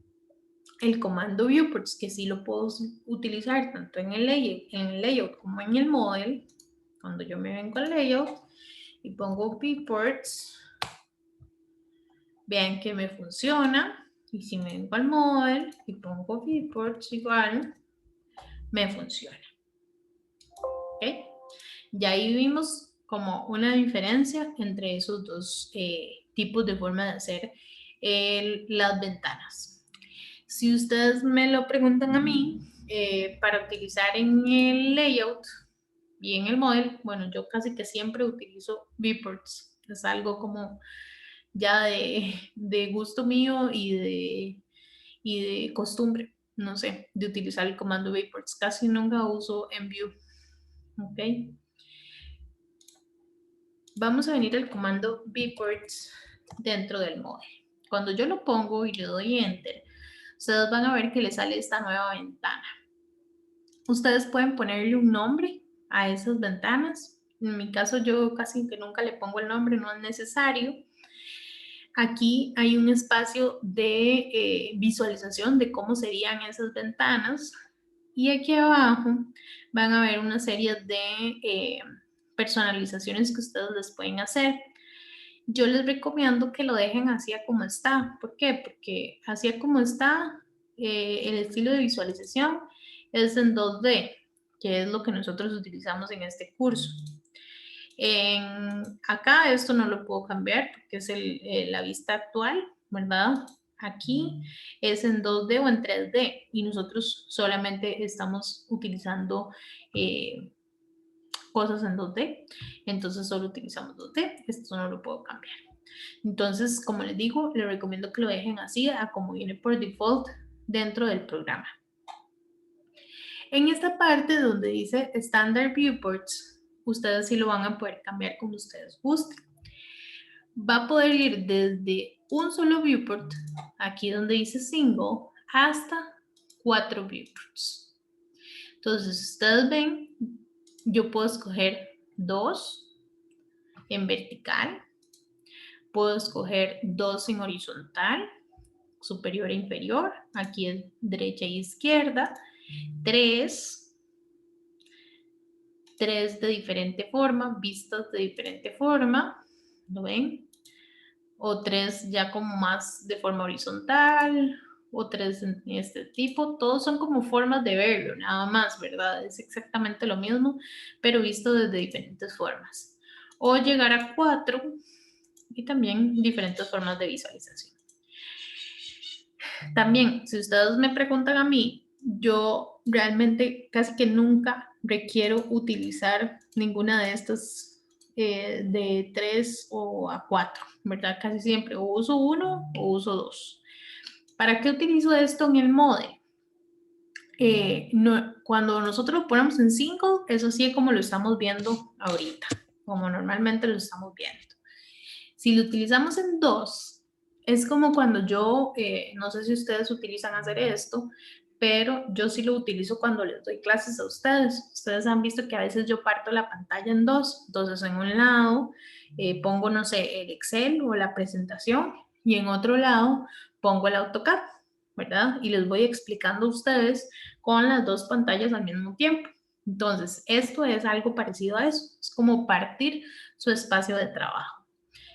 Speaker 1: el comando viewports, que sí lo puedo utilizar tanto en el layout como en el model. Cuando yo me vengo al layout y pongo viewports, vean que me funciona. Y si me vengo al model y pongo viewports igual, me funciona. ¿ok? Ya ahí vimos como una diferencia entre esos dos tipos de forma de hacer las ventanas. Si ustedes me lo preguntan a mí, para utilizar en el layout y en el model, bueno, yo casi que siempre utilizo viewports. Es algo como ya de gusto mío y de costumbre, no sé, de utilizar el comando viewports. Casi nunca uso enview, ¿ok? Vamos a venir al comando viewports dentro del model. Cuando yo lo pongo y le doy enter, ustedes van a ver que le sale esta nueva ventana. Ustedes pueden ponerle un nombre a esas ventanas. En mi caso yo casi que nunca le pongo el nombre, no es necesario. Aquí hay un espacio de visualización de cómo serían esas ventanas. Y aquí abajo van a ver una serie de personalizaciones que ustedes les pueden hacer. Yo les recomiendo que lo dejen así como está. ¿Por qué? Porque así como está, el estilo de visualización es en 2D, que es lo que nosotros utilizamos en este curso. Acá esto no lo puedo cambiar porque es la vista actual, ¿verdad? Aquí es en 2D o en 3D y nosotros solamente estamos utilizando cosas en 2D, entonces solo utilizamos 2D, esto no lo puedo cambiar. Entonces, como les digo, les recomiendo que lo dejen así, a como viene por default dentro del programa. En esta parte donde dice Standard Viewports, ustedes sí lo van a poder cambiar como ustedes gusten. Va a poder ir desde un solo viewport, aquí donde dice single, hasta 4 viewports. Entonces, ustedes ven, yo puedo escoger 2 en vertical, puedo escoger 2 en horizontal, superior e inferior, aquí es derecha e izquierda, 3 de diferente forma, vistas de diferente forma, ¿lo ven? O 3 ya como más de forma horizontal, o 3 en este tipo, todos son como formas de verlo, nada más, ¿verdad? Es exactamente lo mismo, pero visto desde diferentes formas. O llegar a 4 y también diferentes formas de visualización. También, si ustedes me preguntan a mí, yo realmente casi que nunca requiero utilizar ninguna de estas de 3 o a 4, ¿verdad? Casi siempre o uso 1 o uso 2. ¿Para qué utilizo esto en el model? Cuando nosotros lo ponemos en 5, eso sí es como lo estamos viendo ahorita, como normalmente lo estamos viendo. Si lo utilizamos en 2, es como cuando yo, no sé si ustedes utilizan hacer esto, pero yo sí lo utilizo cuando les doy clases a ustedes. Ustedes han visto que a veces yo parto la pantalla en 2. Entonces, en un lado pongo, no sé, el Excel o la presentación y en otro lado pongo el AutoCAD, ¿verdad? Y les voy explicando a ustedes con las 2 pantallas al mismo tiempo. Entonces, esto es algo parecido a eso. Es como partir su espacio de trabajo.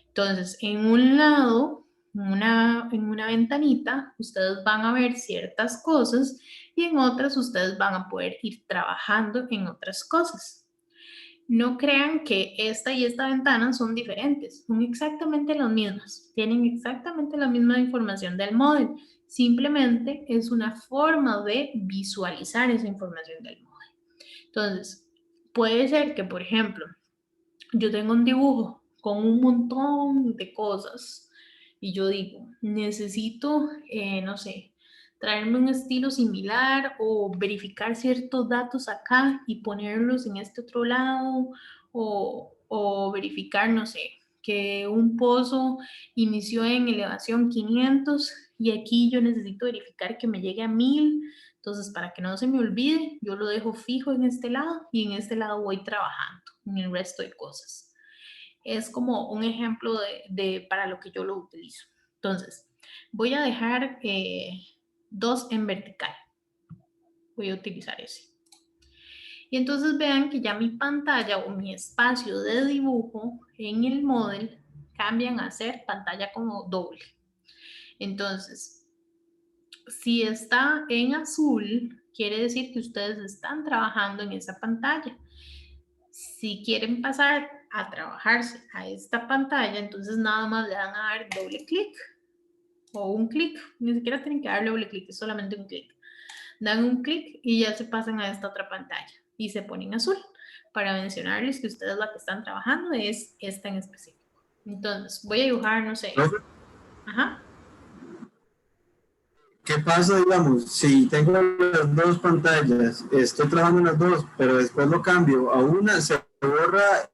Speaker 1: Entonces, en un lado, en una ventanita, ustedes van a ver ciertas cosas y en otras ustedes van a poder ir trabajando en otras cosas. No crean que esta y esta ventana son diferentes, son exactamente las mismas, tienen exactamente la misma información del model, simplemente es una forma de visualizar esa información del model. Entonces, puede ser que, por ejemplo, yo tengo un dibujo con un montón de cosas y yo digo, necesito, no sé, traerme un estilo similar o verificar ciertos datos acá y ponerlos en este otro lado o verificar, no sé, que un pozo inició en elevación 500 y aquí yo necesito verificar que me llegue a 1000. Entonces, para que no se me olvide, yo lo dejo fijo en este lado y en este lado voy trabajando en el resto de cosas. Es como un ejemplo para lo que yo lo utilizo. Entonces, voy a dejar 2 en vertical. Voy a utilizar ese. Y entonces vean que ya mi pantalla o mi espacio de dibujo en el model cambian a ser pantalla como doble. Entonces, si está en azul, quiere decir que ustedes están trabajando en esa pantalla. Si quieren pasar a trabajarse a esta pantalla, entonces nada más le van a dar doble clic o un clic, ni siquiera tienen que darle doble clic, es solamente un clic. Dan un clic y ya se pasan a esta otra pantalla y se ponen azul para mencionarles que ustedes la que están trabajando es esta en específico. Entonces, voy a dibujar, no sé.
Speaker 5: Profe,
Speaker 1: Ajá.
Speaker 5: ¿qué pasa, digamos, si tengo las dos pantallas, estoy trabajando en las dos, pero después lo cambio a una, se borra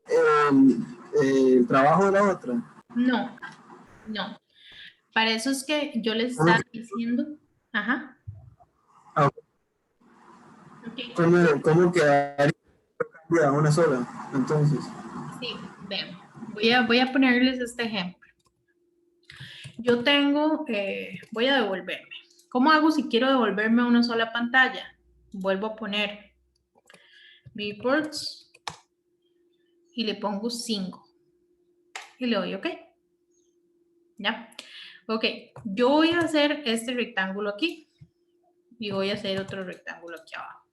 Speaker 5: el trabajo de la otra?
Speaker 1: No, no. Para eso es que yo les
Speaker 5: ¿Cómo
Speaker 1: estaba diciendo. Ajá.
Speaker 5: Ah,
Speaker 1: Ok.
Speaker 5: ¿Cómo quedaría a una sola? Entonces,
Speaker 1: Sí, vean. Voy a ponerles este ejemplo. Yo tengo, voy a devolverme. ¿Cómo hago si quiero devolverme a una sola pantalla? Vuelvo a poner reports y le pongo 5 y le doy OK. ¿Ya? Ok, yo voy a hacer este rectángulo aquí y voy a hacer otro rectángulo aquí abajo.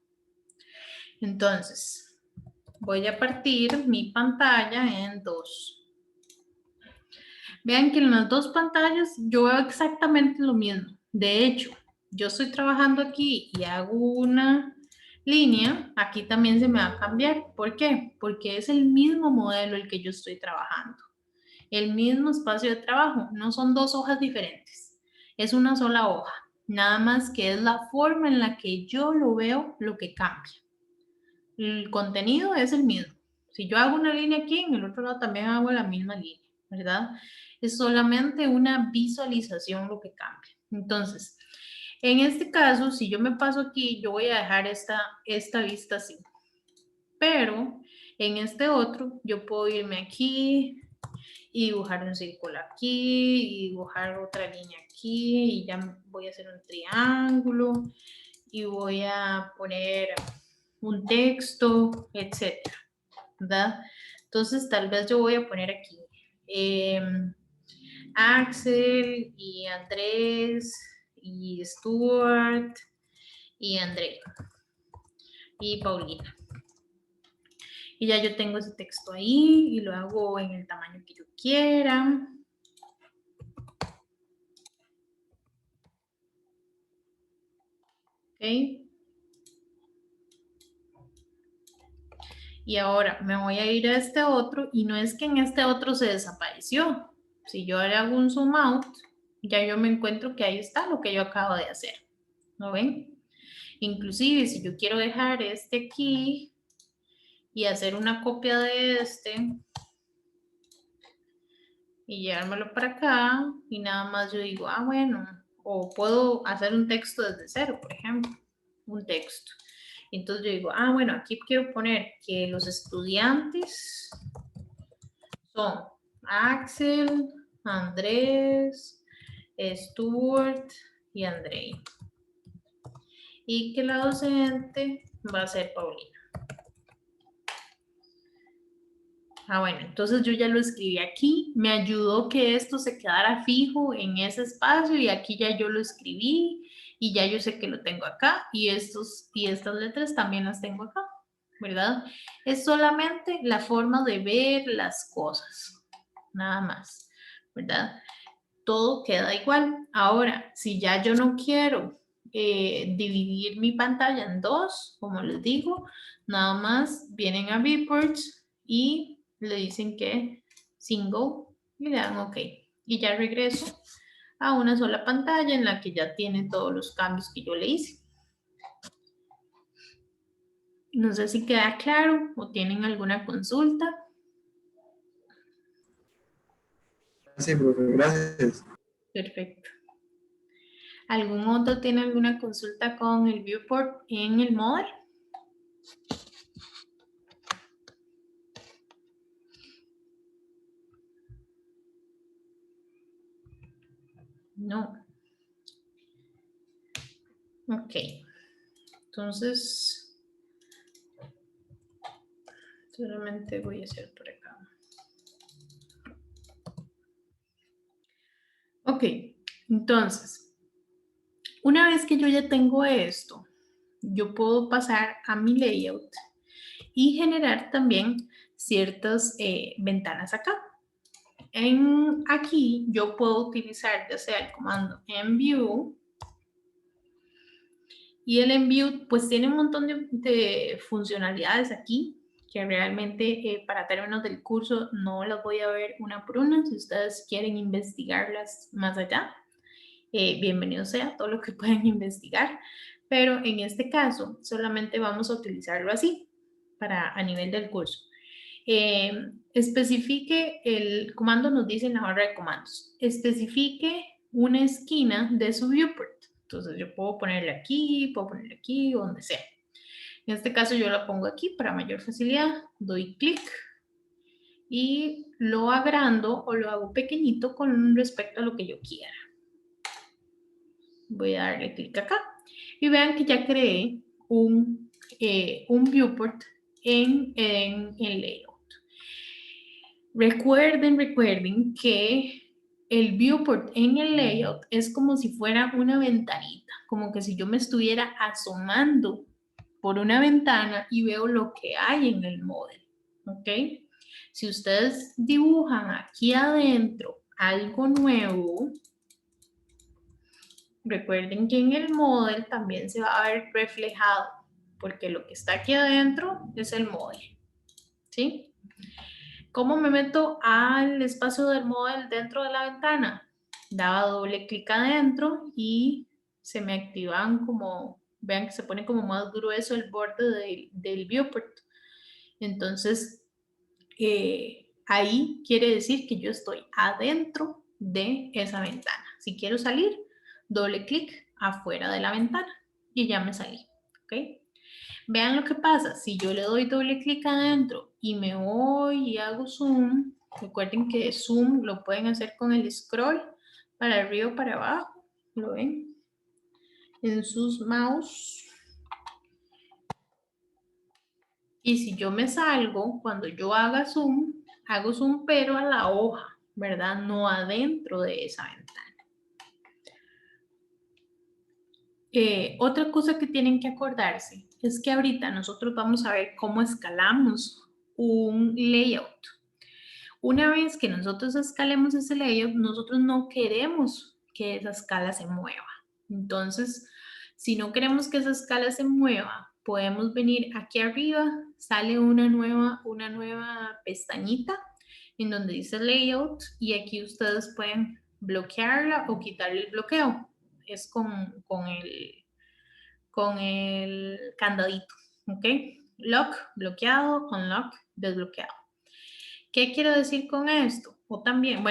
Speaker 1: Entonces, voy a partir mi pantalla en dos. Vean que en las dos pantallas yo veo exactamente lo mismo. De hecho, yo estoy trabajando aquí y hago una línea, aquí también se me va a cambiar. ¿Por qué? Porque es el mismo modelo el que yo estoy trabajando. El mismo espacio de trabajo, no son dos hojas diferentes. Es una sola hoja. Nada más que es la forma en la que yo lo veo lo que cambia. El contenido es el mismo. Si yo hago una línea aquí, en el otro lado también hago la misma línea, ¿verdad? Es solamente una visualización lo que cambia. Entonces, en este caso, si yo me paso aquí, yo voy a dejar esta vista así. Pero en este otro, yo puedo irme aquí y dibujar un círculo aquí y dibujar otra línea aquí y ya voy a hacer un triángulo y voy a poner un texto, etcétera, ¿verdad? Entonces, tal vez yo voy a poner aquí Axel y Andrés y Stuart y André y Paulina. Y ya yo tengo ese texto ahí y lo hago en el tamaño que yo quiera. ¿Ok? Y ahora me voy a ir a este otro y no es que en este otro se desapareció. Si yo le hago un zoom out, ya yo me encuentro que ahí está lo que yo acabo de hacer. ¿No ven? Inclusive si yo quiero dejar este aquí y hacer una copia de este y llevármelo para acá y nada más yo digo, ah, bueno, o puedo hacer un texto desde cero, por ejemplo, un texto. Entonces yo digo, ah, bueno, aquí quiero poner que los estudiantes son Axel, Andrés, Stuart y Andrei. Y que la docente va a ser Paulina. Ah, bueno, entonces yo ya lo escribí aquí, me ayudó que esto se quedara fijo en ese espacio y aquí ya yo lo escribí y ya yo sé que lo tengo acá y estas letras también las tengo acá, ¿verdad? Es solamente la forma de ver las cosas, nada más, ¿verdad? Todo queda igual. Ahora, si ya yo no quiero dividir mi pantalla en dos, como les digo, nada más vienen a reports y le dicen que single y le dan OK. Y ya regreso a una sola pantalla en la que ya tiene todos los cambios que yo le hice. No sé si queda claro o tienen alguna consulta.
Speaker 5: sí, profe, gracias.
Speaker 1: Perfecto. ¿Algún otro tiene alguna consulta con el viewport en el Moodle? No. Ok. Entonces, solamente voy a hacer por acá. Ok. Entonces, una vez que yo ya tengo esto, yo puedo pasar a mi layout y generar también ciertas ventanas acá. Aquí yo puedo utilizar ya sea el comando enview, y el enview pues tiene un montón de funcionalidades aquí que realmente para términos del curso no las voy a ver una por una. Si ustedes quieren investigarlas más allá, bienvenido sea todo lo que puedan investigar, pero en este caso solamente vamos a utilizarlo así para a nivel del curso. Especifique, el comando nos dice en la barra de comandos, especifique una esquina de su viewport. Entonces yo puedo ponerle aquí o donde sea. En este caso yo la pongo aquí para mayor facilidad, doy clic y lo agrando o lo hago pequeñito con respecto a lo que yo quiera. Voy a darle clic acá y vean que ya creé un viewport en el layout. Recuerden que el viewport en el layout es como si fuera una ventanita, como que si yo me estuviera asomando por una ventana y veo lo que hay en el model, ¿ok? Si ustedes dibujan aquí adentro algo nuevo, recuerden que en el model también se va a ver reflejado, porque lo que está aquí adentro es el model, ¿sí? ¿Cómo me meto al espacio del model dentro de la ventana? Daba doble clic adentro y se me activan como, vean que se pone como más grueso el borde del viewport. Entonces, ahí quiere decir que yo estoy adentro de esa ventana. Si quiero salir, doble clic afuera de la ventana y ya me salí, ¿ok? Vean lo que pasa, si yo le doy doble clic adentro y me voy y hago zoom, recuerden que zoom lo pueden hacer con el scroll para arriba o para abajo, ¿lo ven? En sus mouse. Y si yo me salgo, cuando yo hago zoom pero a la hoja, ¿verdad? No adentro de esa ventana. Otra cosa que tienen que acordarse es que ahorita nosotros vamos a ver cómo escalamos un layout. Una vez que nosotros escalemos ese layout, nosotros no queremos que esa escala se mueva. Entonces, si no queremos que esa escala se mueva, podemos venir aquí arriba, sale una nueva pestañita en donde dice layout y aquí ustedes pueden bloquearla o quitarle el bloqueo. Es con el candadito, ¿ok? Lock, bloqueado, unlock, desbloqueado. ¿Qué quiero decir con esto? O también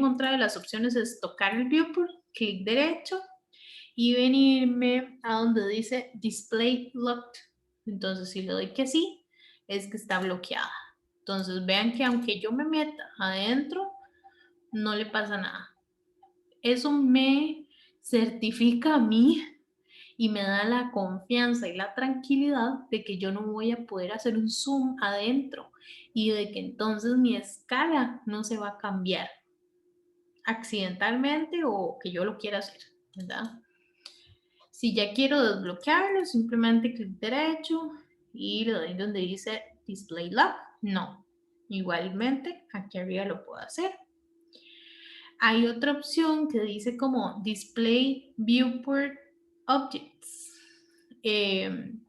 Speaker 1: otra de las opciones es tocar el viewport, clic derecho y venirme a donde dice Display Locked. Entonces, si le doy que sí, es que está bloqueada. Entonces, vean que aunque yo me meta adentro, no le pasa nada. Eso me certifica a mí y me da la confianza y la tranquilidad de que yo no voy a poder hacer un zoom adentro y de que entonces mi escala no se va a cambiar accidentalmente o que yo lo quiera hacer, ¿verdad? Si ya quiero desbloquearlo, simplemente clic derecho y le doy donde dice Display Lock. No, igualmente aquí arriba lo puedo hacer. Hay otra opción que dice como Display Viewport Objects. En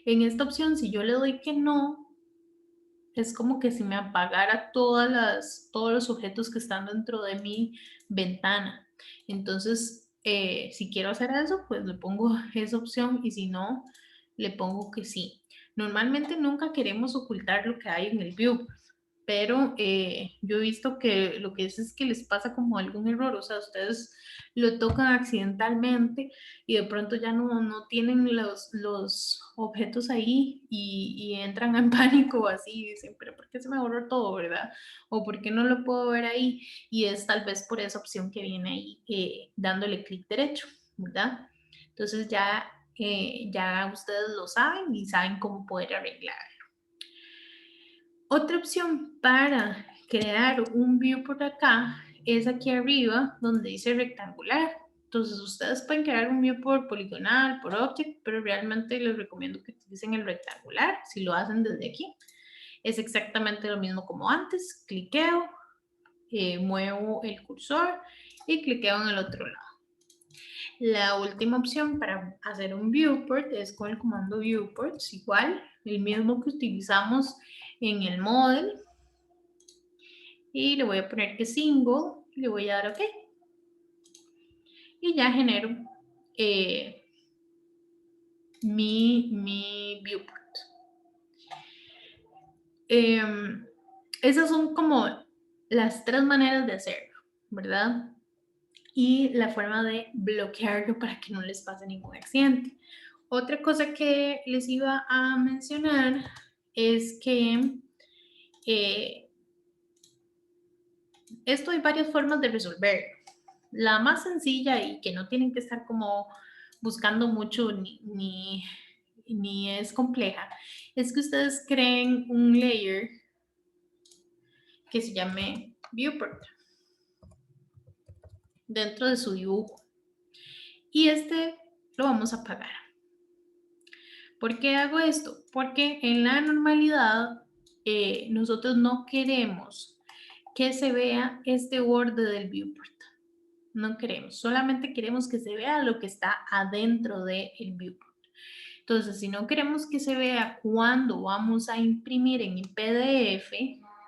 Speaker 1: esta opción, si yo le doy que no, es como que si me apagara todos los objetos que están dentro de mi ventana. Entonces, si quiero hacer eso, pues le pongo esa opción y si no, le pongo que sí. Normalmente nunca queremos ocultar lo que hay en el view, pero yo he visto que lo que es que les pasa como algún error, o sea, ustedes lo tocan accidentalmente y de pronto ya no tienen los objetos ahí y entran en pánico así y dicen, pero ¿por qué se me borró todo, verdad? O ¿por qué no lo puedo ver ahí? Y es tal vez por esa opción que viene ahí dándole clic derecho, ¿verdad? Entonces ya ustedes lo saben y saben cómo poder arreglar. Otra opción para crear un view por acá es aquí arriba donde dice rectangular. Entonces, ustedes pueden crear un viewport poligonal, por object, pero realmente les recomiendo que utilicen el rectangular si lo hacen desde aquí. Es exactamente lo mismo como antes. Cliqueo, muevo el cursor y cliqueo en el otro lado. La última opción para hacer un viewport es con el comando viewports, igual, el mismo que utilizamos en el model. Y le voy a poner que single y le voy a dar OK. Y ya genero mi viewport. Esas son como las 3 maneras de hacerlo, ¿verdad? Y la forma de bloquearlo para que no les pase ningún accidente. Otra cosa que les iba a mencionar es que esto hay varias formas de resolverlo. La más sencilla y que no tienen que estar como buscando mucho ni es compleja, es que ustedes creen un layer que se llame viewport dentro de su dibujo. Y este lo vamos a apagar. ¿Por qué hago esto? Porque en la normalidad nosotros no queremos que se vea este borde del viewport. No queremos, solamente queremos que se vea lo que está adentro del viewport. Entonces, si no queremos que se vea cuando vamos a imprimir en PDF,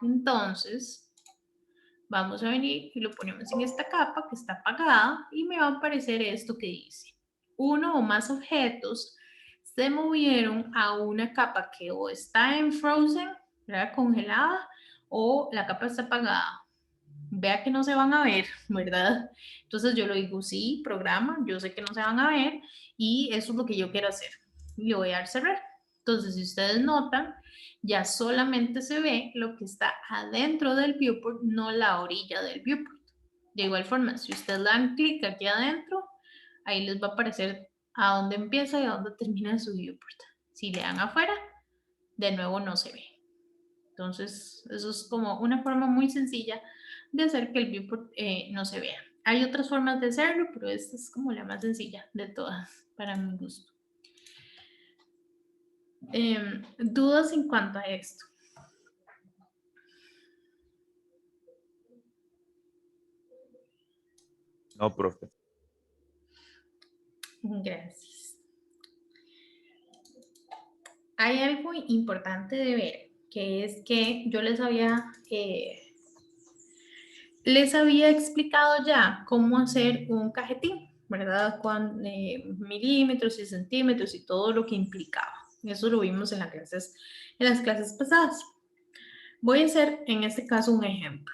Speaker 1: entonces vamos a venir y lo ponemos en esta capa que está apagada y me va a aparecer esto que dice: uno o más objetos se movieron a una capa que o está en frozen, ¿verdad? Congelada, o la capa está apagada. Vea que no se van a ver, ¿verdad? Entonces yo lo digo, sí, programa, yo sé que no se van a ver y eso es lo que yo quiero hacer. Y le voy a dar cerrar. Entonces, si ustedes notan, ya solamente se ve lo que está adentro del viewport, no la orilla del viewport. De igual forma, si ustedes le dan clic aquí adentro, ahí les va a aparecer a dónde empieza y a dónde termina su viewport. Si le dan afuera, de nuevo no se ve. Entonces, eso es como una forma muy sencilla de hacer que el viewport no se vea. Hay otras formas de hacerlo, pero esta es como la más sencilla de todas, para mi gusto. ¿Dudas en cuanto a esto?
Speaker 2: No, profe.
Speaker 1: Gracias. Hay algo importante de ver, que es que yo les había explicado ya cómo hacer un cajetín, ¿verdad? Con milímetros y centímetros y todo lo que implicaba. Eso lo vimos en las clases pasadas. Voy a hacer en este caso un ejemplo.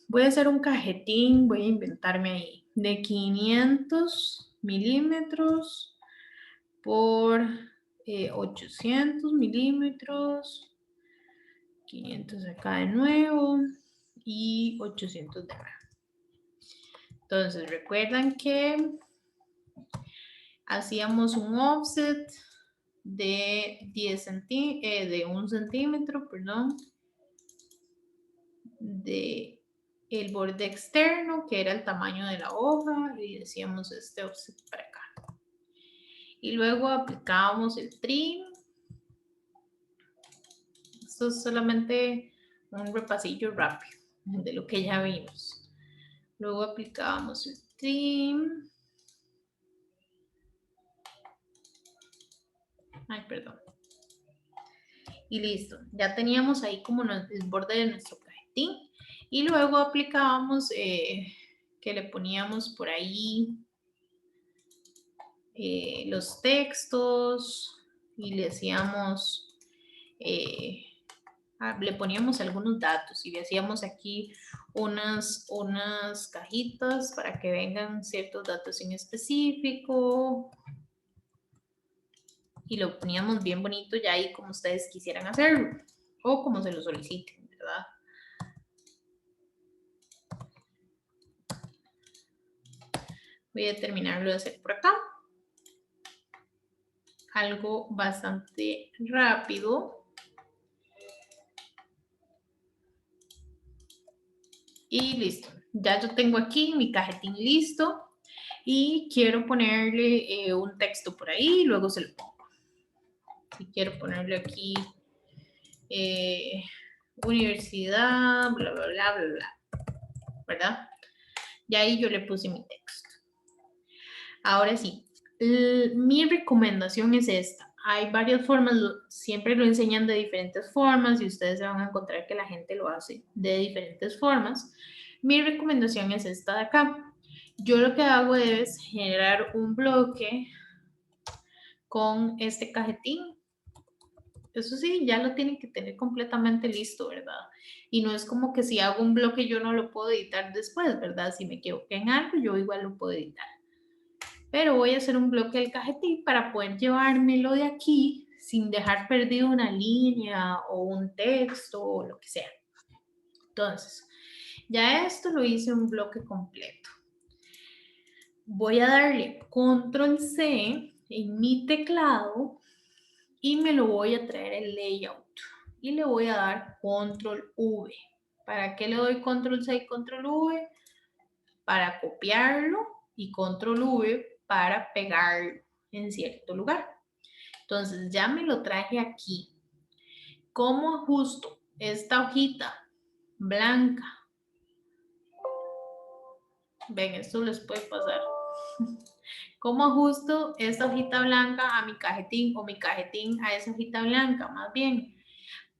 Speaker 1: Voy a hacer un cajetín, voy a inventarme ahí, de 500 milímetros por 800 milímetros, 500 acá de nuevo y 800 de nuevo. Entonces, recuerdan que hacíamos un offset de 1 centímetro, perdón, de el borde externo, que era el tamaño de la hoja, y decíamos este offset para acá. Y luego aplicábamos el trim. Esto es solamente un repasillo rápido de lo que ya vimos. Luego aplicábamos el trim. Ay, perdón. Y listo. Ya teníamos ahí como el borde de nuestro cajetín. Y luego aplicábamos que le poníamos por ahí los textos y le hacíamos, le poníamos algunos datos y le hacíamos aquí unas cajitas para que vengan ciertos datos en específico y lo poníamos bien bonito ya ahí como ustedes quisieran hacerlo o como se lo soliciten, ¿verdad? Voy a terminarlo de hacer por acá. Algo bastante rápido. Y listo. Ya yo tengo aquí mi cajetín listo. Y quiero ponerle un texto por ahí, luego se lo pongo. Y quiero ponerle aquí universidad, bla, bla, bla, bla, bla, ¿verdad? Y ahí yo le puse mi texto. Ahora sí, mi recomendación es esta. Hay varias formas, siempre lo enseñan de diferentes formas y ustedes se van a encontrar que la gente lo hace de diferentes formas. Mi recomendación es esta de acá. Yo lo que hago es generar un bloque con este cajetín. Eso sí, ya lo tienen que tener completamente listo, ¿verdad? Y no es como que si hago un bloque yo no lo puedo editar después, ¿verdad? Si me equivoqué en algo, yo igual lo puedo editar. Pero voy a hacer un bloque del cajetín para poder llevármelo de aquí sin dejar perdido una línea o un texto o lo que sea. Entonces, ya esto lo hice un bloque completo. Voy a darle control C en mi teclado y me lo voy a traer el layout y le voy a dar control V. ¿Para qué le doy control C y control V? Para copiarlo y control V para pegarlo en cierto lugar. Entonces ya me lo traje aquí. ¿Cómo ajusto esta hojita blanca? Ven, esto les puede pasar. ¿Cómo ajusto esta hojita blanca a mi cajetín o mi cajetín a esa hojita blanca? Más bien,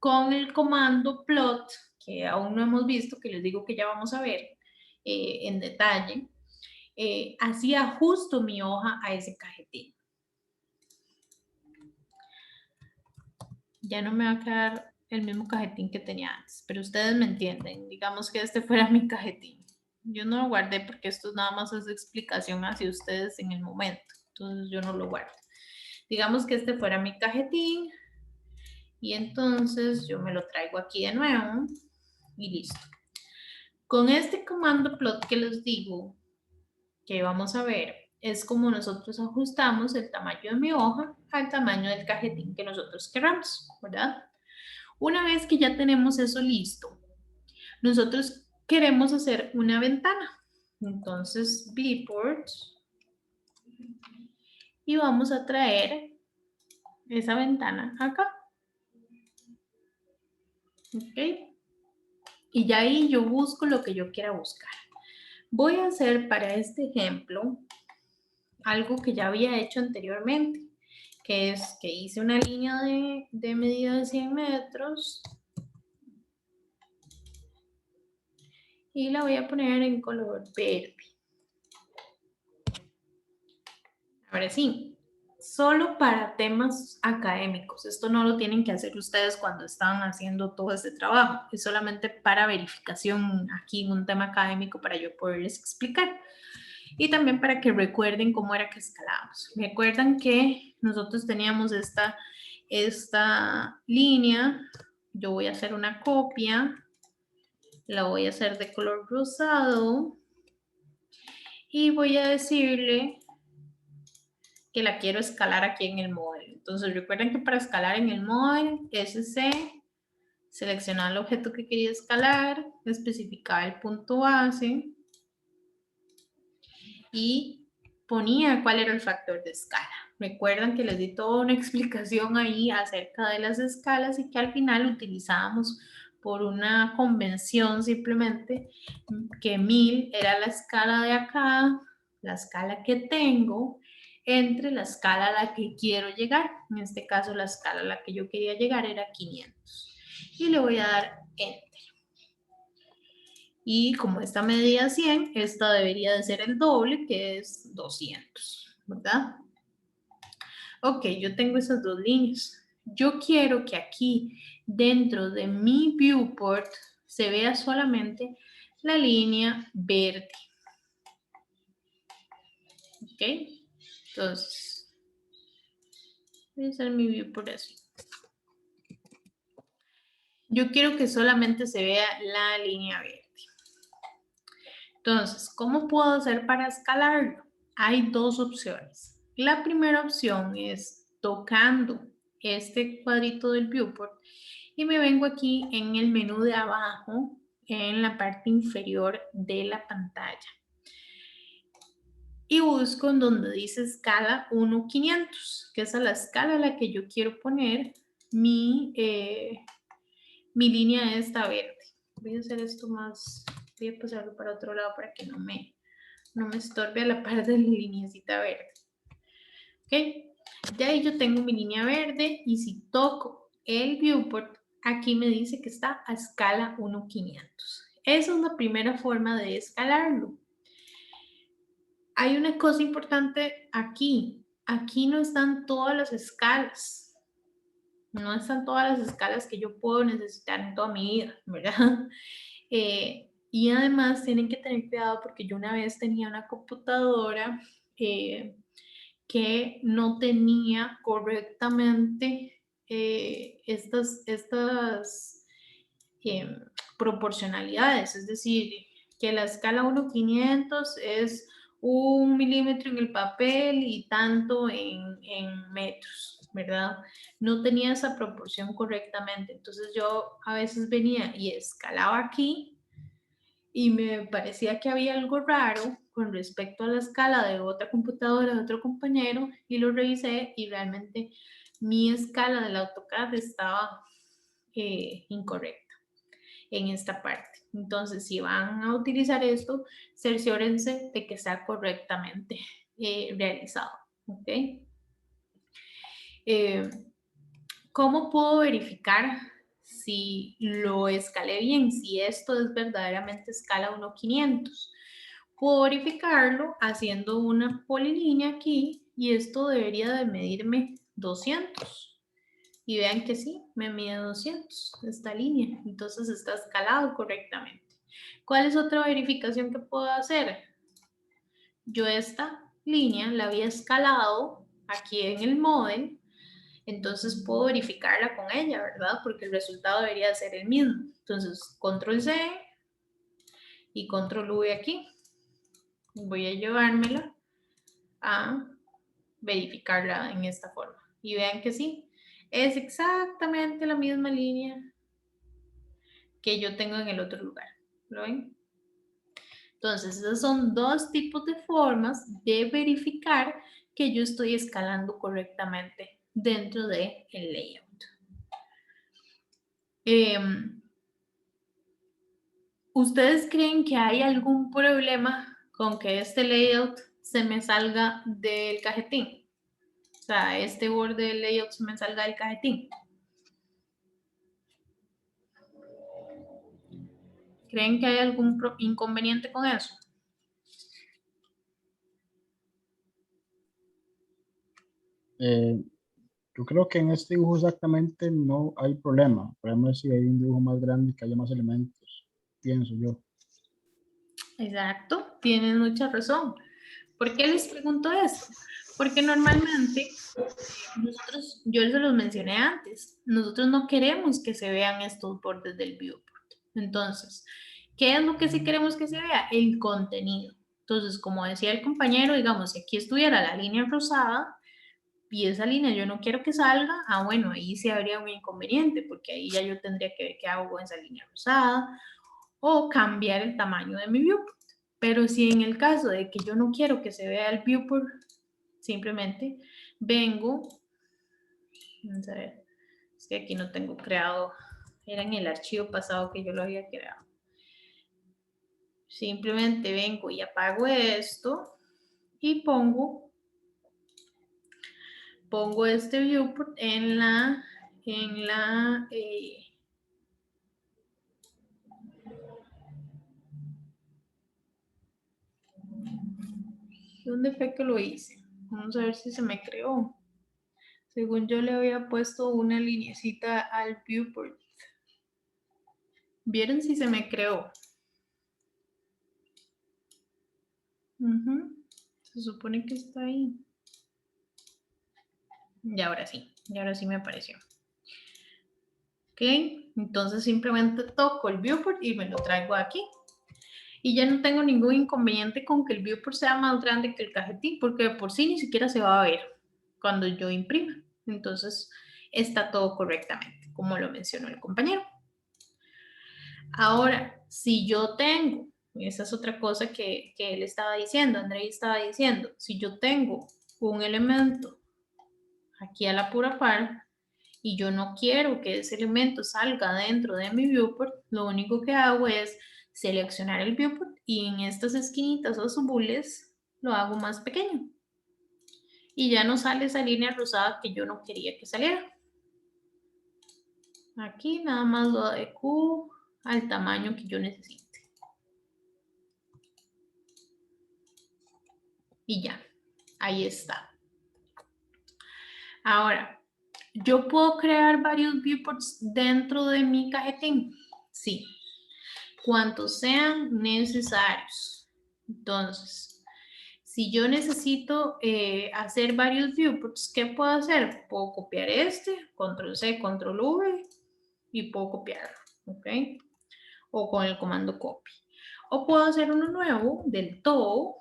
Speaker 1: con el comando plot, que aún no hemos visto, que les digo que ya vamos a ver en detalle, así ajusto mi hoja a ese cajetín. Ya no me va a quedar el mismo cajetín que tenía antes, pero ustedes me entienden. Digamos que este fuera mi cajetín. Yo no lo guardé porque esto nada más es explicación hacia ustedes en el momento. Entonces yo no lo guardo. Digamos que este fuera mi cajetín y entonces yo me lo traigo aquí de nuevo y listo. Con este comando plot que les digo que vamos a ver, es como nosotros ajustamos el tamaño de mi hoja al tamaño del cajetín que nosotros queramos, ¿verdad? Una vez que ya tenemos eso listo, nosotros queremos hacer una ventana. Entonces, viewport y vamos a traer esa ventana acá. ¿Ok? Y ya ahí yo busco lo que yo quiera buscar. Voy a hacer para este ejemplo algo que ya había hecho anteriormente, que es que hice una línea de medida de 100 metros y la voy a poner en color verde. Ahora sí, solo para temas académicos. Esto no lo tienen que hacer ustedes cuando están haciendo todo este trabajo. Es solamente para verificación aquí en un tema académico para yo poderles explicar. Y también para que recuerden cómo era que escalábamos. Recuerdan que nosotros teníamos esta línea. Yo voy a hacer una copia. La voy a hacer de color rosado. Y voy a decirle que la quiero escalar aquí en el modelo. Entonces recuerden que para escalar en el modelo, SC, seleccionar el objeto que quería escalar, especificar el punto base y ponía cuál era el factor de escala. Recuerdan que les di toda una explicación ahí acerca de las escalas y que al final utilizábamos por una convención simplemente que 1000 era la escala de acá, la escala que tengo, entre la escala a la que quiero llegar. En este caso, la escala a la que yo quería llegar era 500. Y le voy a dar Enter. Y como esta medida 100, esta debería de ser el doble, que es 200, ¿verdad? Ok, yo tengo esas dos líneas. Yo quiero que aquí, dentro de mi viewport, se vea solamente la línea verde. Ok, entonces, voy a hacer mi viewport así. Yo quiero que solamente se vea la línea verde. Entonces, ¿cómo puedo hacer para escalarlo? Hay dos opciones. La primera opción es tocando este cuadrito del viewport y me vengo aquí en el menú de abajo, en la parte inferior de la pantalla. y busco en donde dice escala 1:500, que es a la escala a la que yo quiero poner mi línea esta verde. Voy a hacer esto más, voy a pasarlo para otro lado para que no me estorbe a la par de la lineecita verde. ¿Ok? Ya ahí yo tengo mi línea verde y si toco el viewport, aquí me dice que está a escala 1:500. Esa es la primera forma de escalarlo. Hay una cosa importante aquí. Aquí no están todas las escalas. No están todas las escalas que yo puedo necesitar en toda mi vida, ¿verdad? Y además tienen que tener cuidado porque yo una vez tenía una computadora que no tenía correctamente estas proporcionalidades, es decir, que la escala 1:500 es 1 milímetro en el papel y tanto en metros, ¿verdad? No tenía esa proporción correctamente, entonces yo a veces venía y escalaba aquí y me parecía que había algo raro con respecto a la escala de otra computadora de otro compañero y lo revisé y realmente mi escala del AutoCAD estaba incorrecta en esta parte. Entonces, si van a utilizar esto, cerciórense de que está correctamente realizado. ¿Ok? ¿Cómo puedo verificar si lo escalé bien? Si esto es verdaderamente escala 1:500. Puedo verificarlo haciendo una polilínea aquí y esto debería de medirme 200. Y vean que sí, me mide 200 esta línea, entonces está escalado correctamente. ¿Cuál es otra verificación que puedo hacer? Yo esta línea la había escalado aquí en el model, entonces puedo verificarla con ella, ¿verdad? Porque el resultado debería ser el mismo. Entonces, control C y control V aquí. Voy a llevármela a verificarla en esta forma. Y vean que sí, es exactamente la misma línea que yo tengo en el otro lugar. ¿Lo ven? Entonces, esos son dos tipos de formas de verificar que yo estoy escalando correctamente dentro del layout. ¿Ustedes creen que hay algún problema con que este layout se me salga del cajetín? O sea, este borde del layout se me salga del cajetín. ¿Creen que hay algún inconveniente con eso?
Speaker 6: Yo creo que en este dibujo exactamente no hay problema. El problema es si hay un dibujo más grande que haya más elementos, pienso yo.
Speaker 1: Exacto, tienen mucha razón. ¿Por qué les pregunto esto? Porque normalmente nosotros, yo se los mencioné antes, nosotros no queremos que se vean estos bordes del viewport. Entonces, ¿qué es lo que sí queremos que se vea? El contenido. Entonces, como decía el compañero, digamos, si aquí estuviera la línea rosada y esa línea yo no quiero que salga, bueno, ahí sí habría un inconveniente, porque ahí ya yo tendría que ver qué hago con esa línea rosada o cambiar el tamaño de mi viewport. Pero si en el caso de que yo no quiero que se vea el viewport, simplemente vengo, vamos a ver, es que aquí no tengo creado, era en el archivo pasado que yo lo había creado. Simplemente vengo y apago esto y pongo este viewport en la ¿dónde fue que lo hice? Vamos a ver si se me creó. Según yo le había puesto una linecita al viewport. ¿Vieron si se me creó? Se supone que está ahí. Y ahora sí me apareció. Ok, entonces simplemente toco el viewport y me lo traigo aquí. Y ya no tengo ningún inconveniente con que el viewport sea más grande que el cajetín, porque por sí ni siquiera se va a ver cuando yo imprima. Entonces está todo correctamente, como lo mencionó el compañero. Ahora, si yo tengo esa es otra cosa que él estaba diciendo, Andrei estaba diciendo, si yo tengo un elemento aquí a la pura par y yo no quiero que ese elemento salga dentro de mi viewport, lo único que hago es seleccionar el viewport y en estas esquinitas azules lo hago más pequeño. Y ya no sale esa línea rosada que yo no quería que saliera. Aquí nada más lo adecuo al tamaño que yo necesite. Y ya, ahí está. Ahora, ¿yo puedo crear varios viewports dentro de mi cajetín? Sí, cuantos sean necesarios. Entonces, si yo necesito hacer varios viewports, ¿qué puedo hacer? Puedo copiar este, control C, control V, y puedo copiarlo, ¿ok? O con el comando copy. O puedo hacer uno nuevo del todo.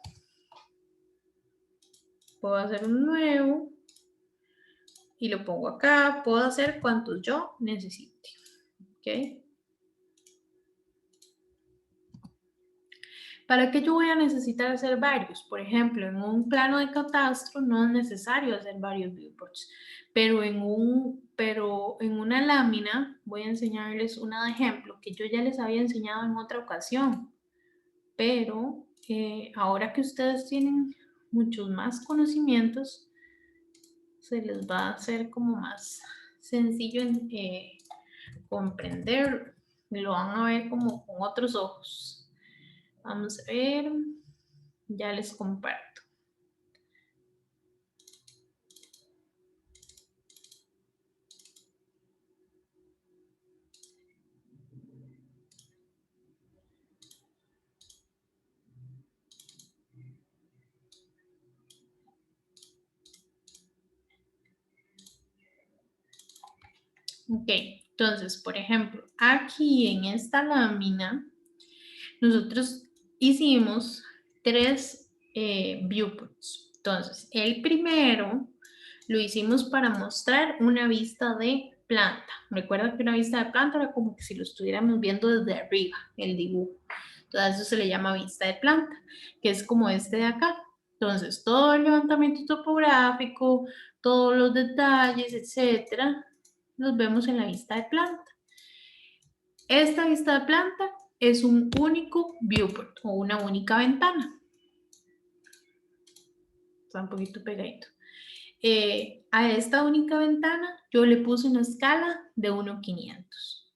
Speaker 1: Puedo hacer uno nuevo y lo pongo acá. Puedo hacer cuantos yo necesite, ¿ok? ¿Para qué yo voy a necesitar hacer varios? Por ejemplo, en un plano de catastro no es necesario hacer varios viewports, pero en una lámina, voy a enseñarles un ejemplo que yo ya les había enseñado en otra ocasión, pero ahora que ustedes tienen muchos más conocimientos, se les va a hacer como más sencillo comprender, lo van a ver como con otros ojos. Vamos a ver, ya les comparto. Ok, entonces, por ejemplo, aquí en esta lámina, nosotros hicimos 3 viewports. Entonces, el primero lo hicimos para mostrar una vista de planta. Recuerda que una vista de planta era como que si lo estuviéramos viendo desde arriba, el dibujo. Entonces, eso se le llama vista de planta, que es como este de acá. Entonces, todo el levantamiento topográfico, todos los detalles, etcétera, los vemos en la vista de planta. Esta vista de planta es un único viewport o una única ventana. Está un poquito pegadito. A esta única ventana yo le puse una escala de 1:500.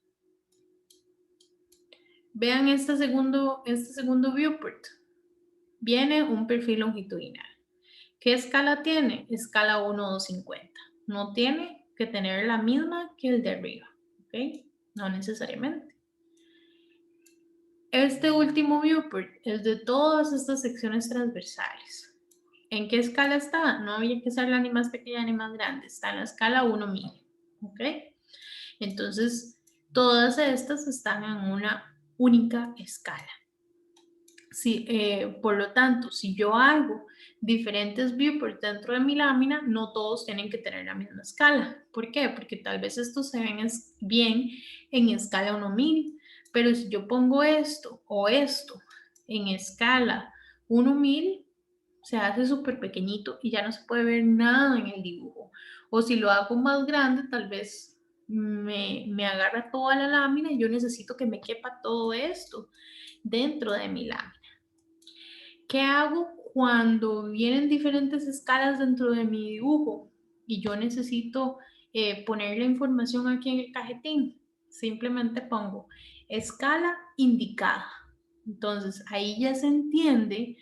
Speaker 1: Vean este segundo viewport. Viene un perfil longitudinal. ¿Qué escala tiene? Escala 1:250. No tiene que tener la misma que el de arriba, ¿ok? No necesariamente. Este último viewport es de todas estas secciones transversales. ¿En qué escala está? No había que hacerla ni más pequeña ni más grande. Está en la escala 1:1000, ¿ok? Entonces, todas estas están en una única escala. Sí, por lo tanto, si yo hago diferentes viewports dentro de mi lámina, no todos tienen que tener la misma escala. ¿Por qué? Porque tal vez estos se ven bien en escala 1:1000, pero si yo pongo esto o esto en escala 1:1000, se hace súper pequeñito y ya no se puede ver nada en el dibujo. O si lo hago más grande, tal vez me agarra toda la lámina y yo necesito que me quepa todo esto dentro de mi lámina. ¿Qué hago cuando vienen diferentes escalas dentro de mi dibujo y yo necesito poner la información aquí en el cajetín? Simplemente pongo escala indicada. Entonces ahí ya se entiende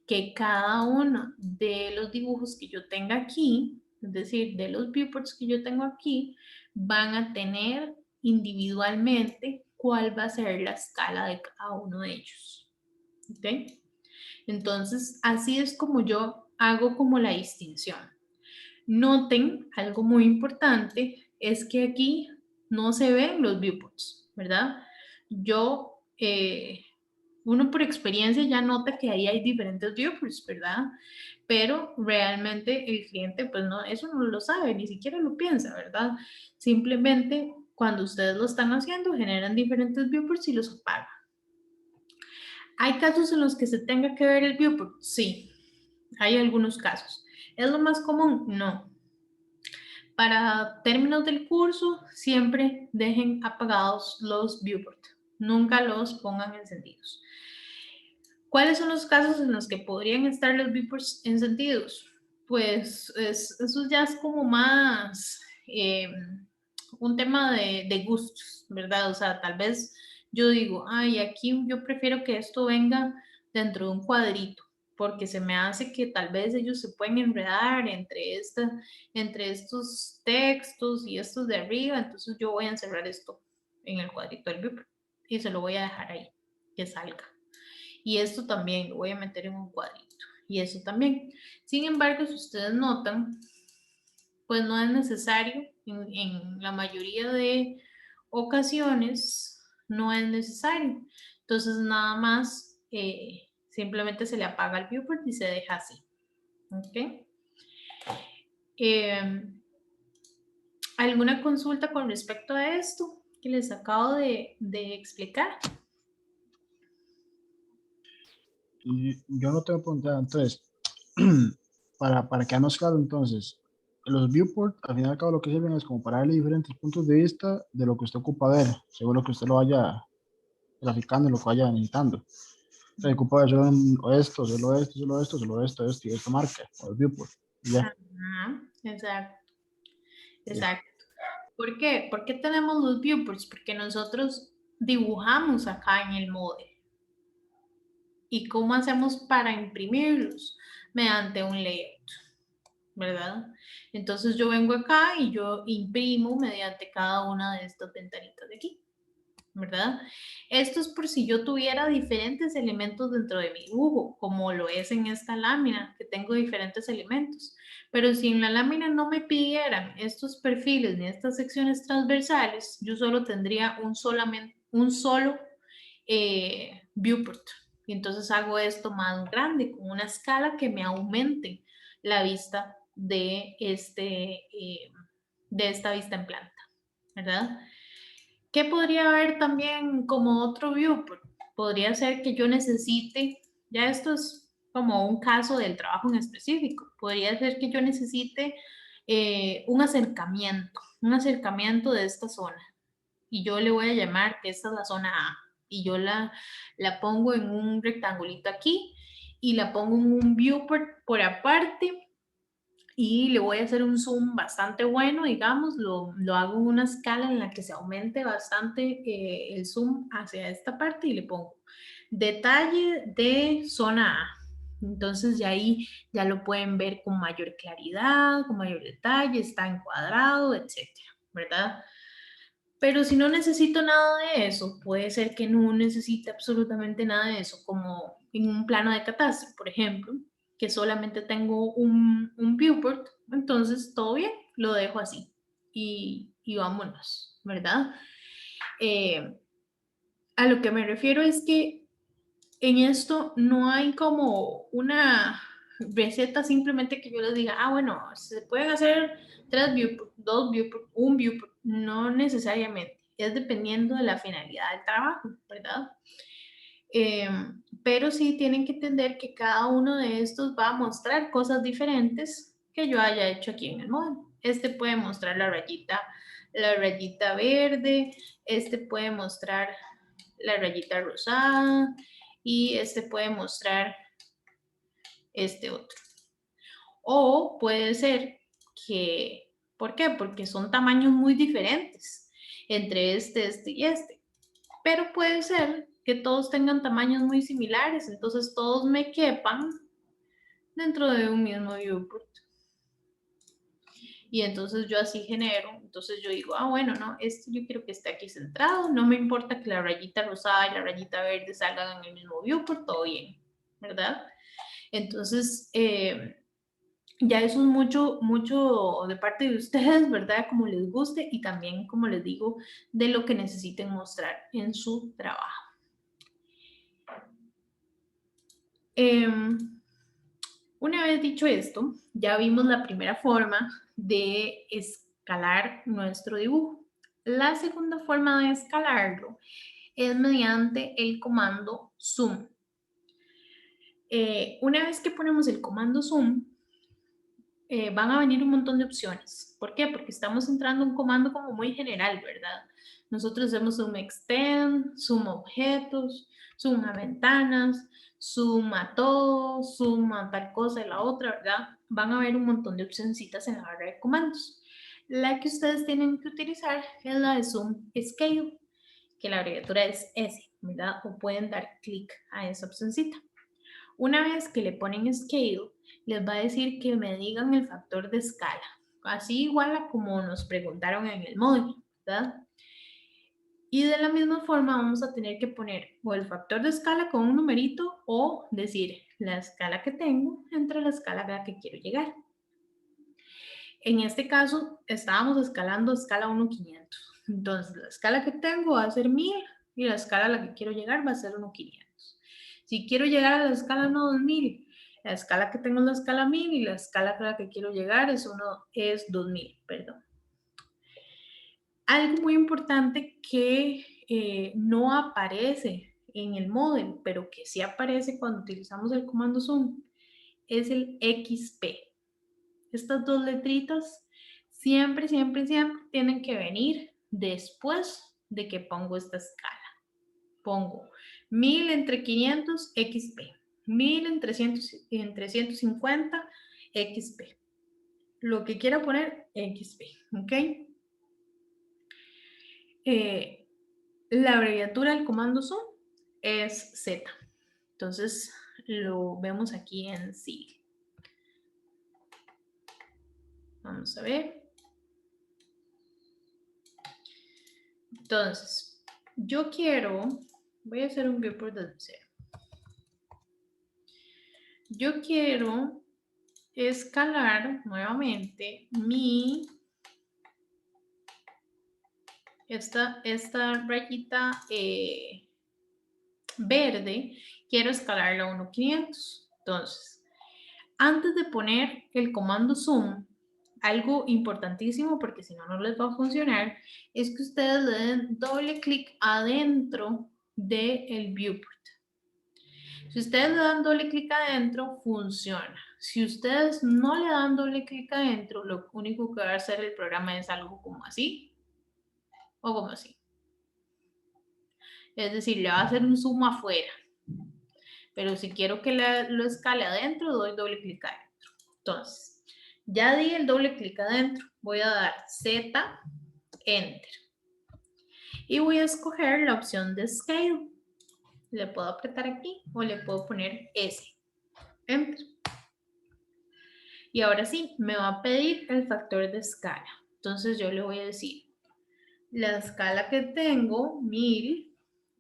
Speaker 1: que cada uno de los dibujos que yo tenga aquí, es decir, de los viewports que yo tengo aquí, van a tener individualmente cuál va a ser la escala de cada uno de ellos. ¿Ok? Entonces, así es como yo hago como la distinción. Noten, algo muy importante es que aquí no se ven los viewports, ¿verdad? Uno por experiencia ya nota que ahí hay diferentes viewports, ¿verdad? Pero realmente el cliente, pues no, eso no lo sabe, ni siquiera lo piensa, ¿verdad? Simplemente cuando ustedes lo están haciendo, generan diferentes viewports y los apagan. ¿Hay casos en los que se tenga que ver el viewport? Sí, hay algunos casos. ¿Es lo más común? No. Para términos del curso, siempre dejen apagados los viewport. Nunca los pongan encendidos. ¿Cuáles son los casos en los que podrían estar los viewports encendidos? Pues eso ya es como más un tema de gustos, ¿verdad? O sea, tal vez yo digo, ay, aquí yo prefiero que esto venga dentro de un cuadrito, porque se me hace que tal vez ellos se pueden enredar entre estos textos y estos de arriba, entonces yo voy a encerrar esto en el cuadrito del viewport y se lo voy a dejar ahí, que salga. Y esto también lo voy a meter en un cuadrito. Y eso también. Sin embargo, si ustedes notan, pues no es necesario. En la mayoría de ocasiones no es necesario. Entonces nada más simplemente se le apaga el viewport y se deja así. ¿Ok? ¿Alguna consulta con respecto a esto que les acabo de explicar?
Speaker 6: Y yo no tengo preguntado, entonces, para quedarnos claro, entonces, los viewports, al final y al cabo, lo que sirven es como para darle diferentes puntos de vista de lo que usted ocupa ver, según lo que usted lo vaya graficando, lo que vaya necesitando. O sea, ocupa ver solo esto, solo esto, solo esto, solo esto y esta marca, o el viewport, y ya.
Speaker 1: Ajá, exacto, exacto. ¿Por qué? ¿Por qué tenemos los viewports? Porque nosotros dibujamos acá en el model. ¿Y cómo hacemos para imprimirlos? Mediante un layout, ¿verdad? Entonces yo vengo acá y yo imprimo mediante cada una de estas ventanitas de aquí, ¿verdad? Esto es por si yo tuviera diferentes elementos dentro de mi dibujo, como lo es en esta lámina, que tengo diferentes elementos. Pero si en la lámina no me pidieran estos perfiles ni estas secciones transversales, yo solo tendría un solo viewport. Y entonces hago esto más grande, con una escala que me aumente la vista de esta vista en planta, ¿verdad? ¿Qué podría haber también como otro viewport? Podría ser que yo necesite, ya esto es como un caso del trabajo en específico, podría ser que yo necesite un acercamiento de esta zona y yo le voy a llamar que esta es la zona A y yo la pongo en un rectangulito aquí y la pongo en un viewport por aparte y le voy a hacer un zoom bastante bueno, digamos, lo hago en una escala en la que se aumente bastante el zoom hacia esta parte y le pongo detalle de zona A. Entonces ya ahí ya lo pueden ver con mayor claridad, con mayor detalle, está encuadrado, etcétera, ¿verdad? Pero si no necesito nada de eso, puede ser que no necesite absolutamente nada de eso, como en un plano de catástrofe, por ejemplo, que solamente tengo un viewport, entonces todo bien, lo dejo así y vámonos, ¿verdad? A lo que me refiero es que en esto no hay como una receta simplemente que yo les diga, ah, bueno, se pueden hacer 3 viewports, 2 viewports, un viewport, no necesariamente, es dependiendo de la finalidad del trabajo, ¿verdad? Pero sí tienen que entender que cada uno de estos va a mostrar cosas diferentes que yo haya hecho aquí en el modelo. Este puede mostrar la rayita verde, este puede mostrar la rayita rosada y este puede mostrar este otro. O puede ser que, ¿por qué? Porque son tamaños muy diferentes entre este y este. Pero puede ser que todos tengan tamaños muy similares, entonces todos me quepan dentro de un mismo viewport. Y entonces yo así genero, entonces yo digo, ah, bueno, no, este yo quiero que esté aquí centrado, no me importa que la rayita rosada y la rayita verde salgan en el mismo viewport, todo bien, ¿verdad? Entonces, ya eso es mucho, mucho de parte de ustedes, ¿verdad? Como les guste y también, como les digo, de lo que necesiten mostrar en su trabajo. Una vez dicho esto, ya vimos la primera forma de escalar nuestro dibujo. La segunda forma de escalarlo es mediante el comando zoom. Una vez que ponemos el comando zoom, van a venir un montón de opciones. ¿Por qué? Porque estamos entrando a un comando como muy general, ¿verdad? Nosotros hacemos zoom extend, zoom objetos, zoom a ventanas, zoom a todo, zoom a tal cosa y la otra, ¿verdad? Van a haber un montón de opcioncitas en la barra de comandos. La que ustedes tienen que utilizar es la de zoom scale, que la abreviatura es S, ¿verdad? O pueden dar clic a esa opcioncita. Una vez que le ponen scale, les va a decir que me digan el factor de escala, así igual a como nos preguntaron en el módulo, ¿verdad? Y de la misma forma vamos a tener que poner o el factor de escala con un numerito o decir la escala que tengo entre la escala a la que quiero llegar. En este caso estábamos escalando escala 1,500. Entonces la escala que tengo va a ser 1000 y la escala a la que quiero llegar va a ser 1,500. Si quiero llegar a la escala 2000, la escala que tengo es la escala 1000 y la escala a la que quiero llegar es 2000, perdón. Algo muy importante que no aparece en el modem, pero que sí aparece cuando utilizamos el comando zoom, es el XP. Estas dos letritas siempre, siempre, siempre tienen que venir después de que pongo esta escala. Pongo 1000 entre 500 XP, 1000 entre 150 XP. Lo que quiera poner XP, ¿ok? La abreviatura del comando zoom es Z. Entonces lo vemos aquí en sí. Vamos a ver. Entonces, yo voy a hacer un viewport desde cero. Yo quiero escalar nuevamente esta rayita verde, quiero escalarla a 1,500. Entonces, antes de poner el comando zoom, algo importantísimo, porque si no, no les va a funcionar, es que ustedes le den doble clic adentro del viewport. Si ustedes le dan doble clic adentro, funciona. Si ustedes no le dan doble clic adentro, lo único que va a hacer el programa es algo como así o como así. Es decir, le va a hacer un zoom afuera. Pero si quiero que lo escale adentro, doy doble clic adentro. Entonces, ya di el doble clic adentro. Voy a dar Z, Enter. Y voy a escoger la opción de Scale. Le puedo apretar aquí o le puedo poner S. Enter. Y ahora sí, me va a pedir el factor de escala. Entonces yo le voy a decir, la escala que tengo, 1000,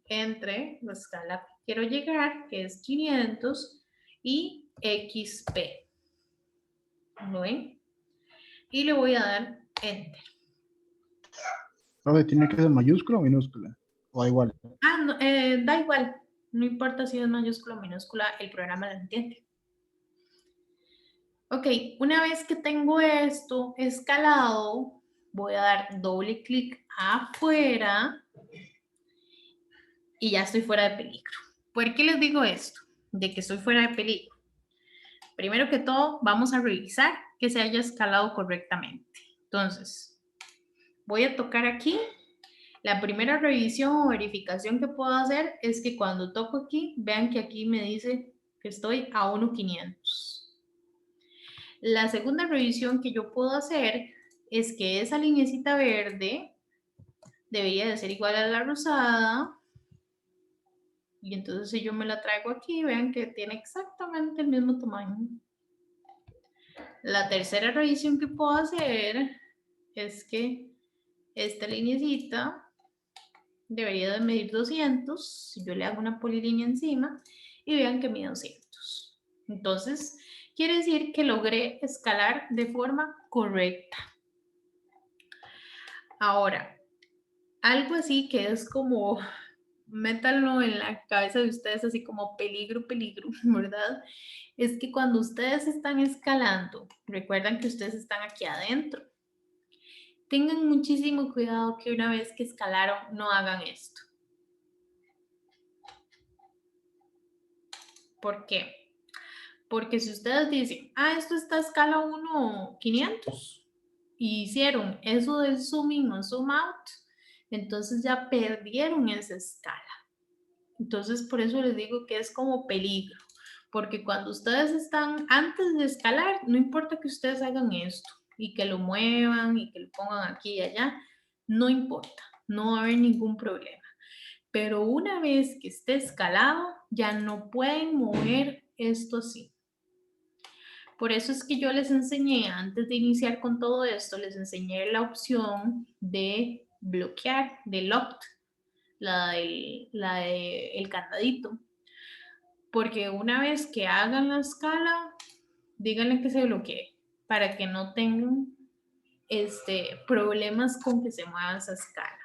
Speaker 1: entre la escala que quiero llegar, que es 500, y XP. ¿Lo ven? Y le voy a dar Enter.
Speaker 6: ¿Tiene que ser mayúscula o minúscula? ¿O da igual?
Speaker 1: No, da igual. No importa si es mayúscula o minúscula, el programa lo entiende. Ok, una vez que tengo esto escalado, voy a dar doble clic afuera y ya estoy fuera de peligro. ¿Por qué les digo esto? De que estoy fuera de peligro. Primero que todo, vamos a revisar que se haya escalado correctamente. Entonces, voy a tocar aquí. La primera revisión o verificación que puedo hacer es que cuando toco aquí, vean que aquí me dice que estoy a 1,500. La segunda revisión que yo puedo hacer es que esa linecita verde debería de ser igual a la rosada. Y entonces si yo me la traigo aquí, vean que tiene exactamente el mismo tamaño. La tercera revisión que puedo hacer es que esta linecita debería de medir 200. Si yo le hago una polilínea encima y vean que mide 200. Entonces, quiere decir que logré escalar de forma correcta. Ahora, algo así que es como, métanlo en la cabeza de ustedes así como peligro, peligro, ¿verdad? Es que cuando ustedes están escalando, recuerdan que ustedes están aquí adentro. Tengan muchísimo cuidado que una vez que escalaron no hagan esto. ¿Por qué? Porque si ustedes dicen, esto está a escala 1.500 y hicieron eso del zoom in o zoom out, entonces ya perdieron esa escala. Entonces, por eso les digo que es como peligro, porque cuando ustedes están antes de escalar, no importa que ustedes hagan esto y que lo muevan y que lo pongan aquí y allá, no importa, no va a haber ningún problema. Pero una vez que esté escalado, ya no pueden mover esto así. Por eso es que yo les enseñé, antes de iniciar con todo esto, les enseñé la opción de bloquear, de locked, la de el candadito. Porque una vez que hagan la escala, díganle que se bloquee para que no tengan problemas con que se mueva esa escala.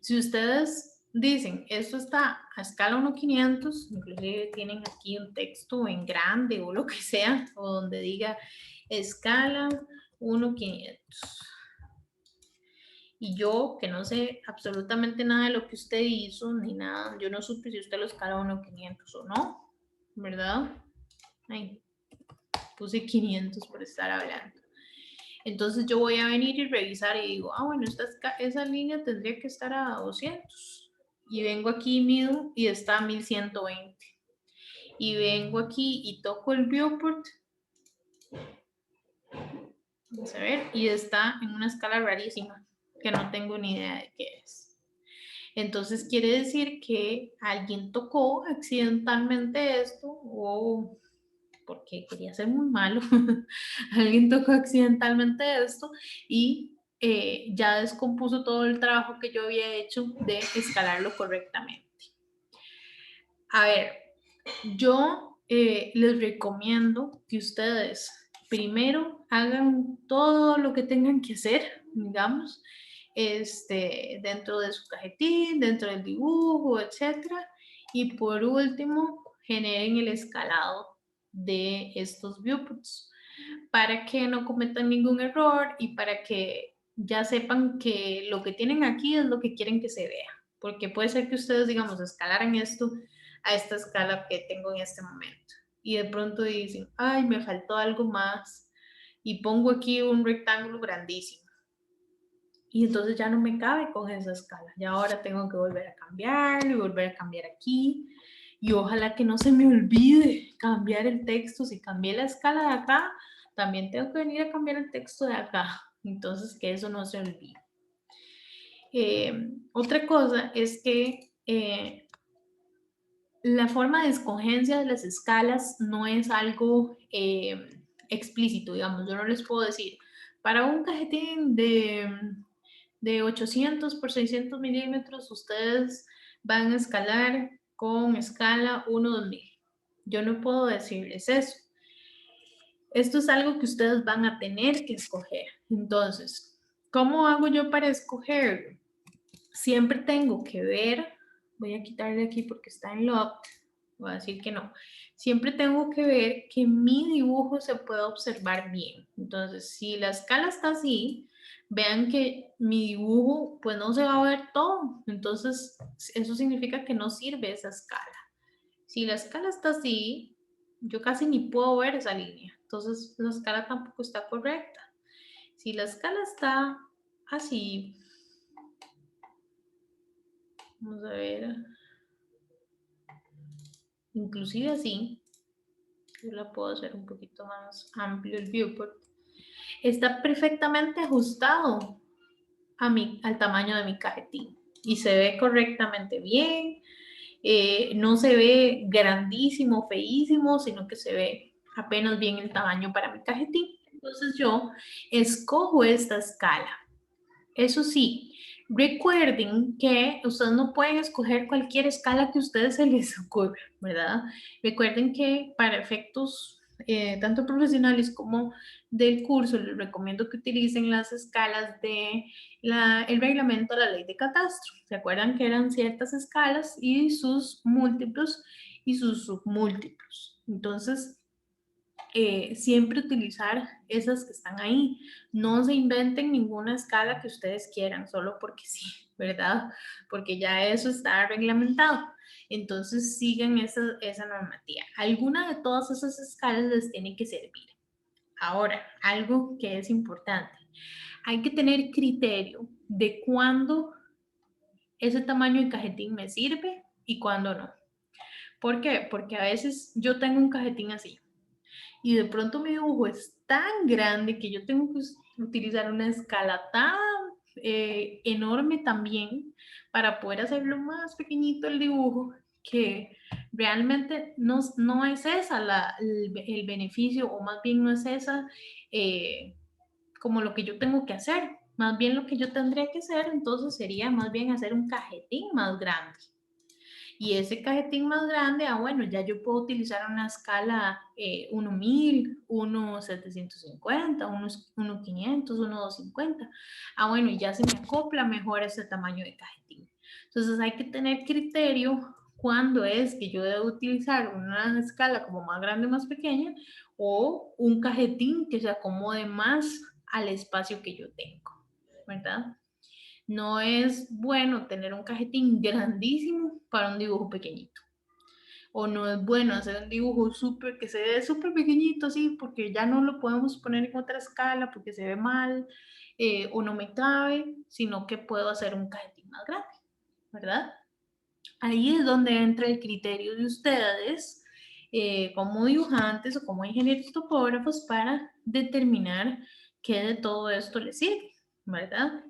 Speaker 1: Si ustedes dicen, esto está a escala 1.500, inclusive tienen aquí un texto en grande o lo que sea, o donde diga escala 1.500. Y yo, que no sé absolutamente nada de lo que usted hizo, ni nada, yo no supe si usted lo escala 1.500 o no, ¿verdad? Ay, puse 500 por estar hablando. Entonces yo voy a venir y revisar y digo, bueno, esa línea tendría que estar a 200. Y vengo aquí middle y está a 1120. Y vengo aquí y toco el viewport. Vamos a ver, y está en una escala rarísima, que no tengo ni idea de qué es. Entonces quiere decir que alguien tocó accidentalmente esto o porque quería ser muy malo, alguien tocó accidentalmente esto y ya descompuso todo el trabajo que yo había hecho de escalarlo correctamente. A ver, yo les recomiendo que ustedes primero hagan todo lo que tengan que hacer, digamos, dentro de su cajetín, dentro del dibujo, etcétera, y por último generen el escalado de estos viewports para que no cometan ningún error y para que ya sepan que lo que tienen aquí es lo que quieren que se vea, porque puede ser que ustedes, digamos, escalaran esto a esta escala que tengo en este momento y de pronto dicen, ay, me faltó algo más y pongo aquí un rectángulo grandísimo y entonces ya no me cabe con esa escala, ya ahora tengo que volver a cambiarlo y volver a cambiar aquí. Y ojalá que no se me olvide cambiar el texto. Si cambié la escala de acá, también tengo que venir a cambiar el texto de acá. Entonces, que eso no se olvide. Otra cosa es que la forma de escogencia de las escalas no es algo explícito, digamos. Yo no les puedo decir, para un cajetín de 800 por 600 milímetros, ustedes van a escalar con escala 1/2000. Yo no puedo decirles eso. Esto es algo que ustedes van a tener que escoger. Entonces, ¿cómo hago yo para escoger? Siempre tengo que ver, voy a quitarle aquí porque está en locked, voy a decir que no. Siempre tengo que ver que mi dibujo se pueda observar bien. Entonces, si la escala está así, vean que mi dibujo pues no se va a ver todo. Entonces, eso significa que no sirve esa escala. Si la escala está así, yo casi ni puedo ver esa línea. Entonces, la escala tampoco está correcta. Si la escala está así, vamos a ver, inclusive así, yo la puedo hacer un poquito más amplio el viewport. Está perfectamente ajustado al tamaño de mi cajetín y se ve correctamente bien. No se ve grandísimo, feísimo, sino que se ve apenas bien el tamaño para mi cajetín. Entonces yo escojo esta escala. Eso sí, recuerden que ustedes no pueden escoger cualquier escala que a ustedes se les ocurra, ¿verdad? Recuerden que para efectos tanto profesionales como del curso, les recomiendo que utilicen las escalas el reglamento de la ley de catastro. ¿Se acuerdan que eran ciertas escalas y sus múltiplos y sus submúltiplos? Entonces, siempre utilizar esas que están ahí. No se inventen ninguna escala que ustedes quieran, solo porque sí, ¿verdad? Porque ya eso está reglamentado. entonces siguen esa normativa. Alguna de todas esas escalas les tiene que servir. Ahora, algo que es importante, hay que tener criterio de cuándo ese tamaño de cajetín me sirve y cuándo no. ¿Por qué? Porque a veces yo tengo un cajetín así y de pronto mi dibujo es tan grande que yo tengo que utilizar una escala tan enorme también para poder hacerlo más pequeñito el dibujo, que realmente no es esa el beneficio, o más bien no es esa como lo que yo tengo que hacer. Más bien lo que yo tendría que hacer entonces sería más bien hacer un cajetín más grande. Y ese cajetín más grande, bueno, ya yo puedo utilizar una escala 1000, 1750, 1500, 1250. Bueno, y ya se me acopla mejor ese tamaño de cajetín. Entonces hay que tener criterio cuándo es que yo debo utilizar una escala como más grande, más pequeña, o un cajetín que se acomode más al espacio que yo tengo, ¿verdad? No es bueno tener un cajetín grandísimo para un dibujo pequeñito. O no es bueno hacer un dibujo que se ve súper pequeñito así, porque ya no lo podemos poner en otra escala porque se ve mal, o no me cabe, sino que puedo hacer un cajetín más grande, ¿verdad? Ahí es donde entra el criterio de ustedes como dibujantes o como ingenieros topógrafos para determinar qué de todo esto les sirve, ¿verdad?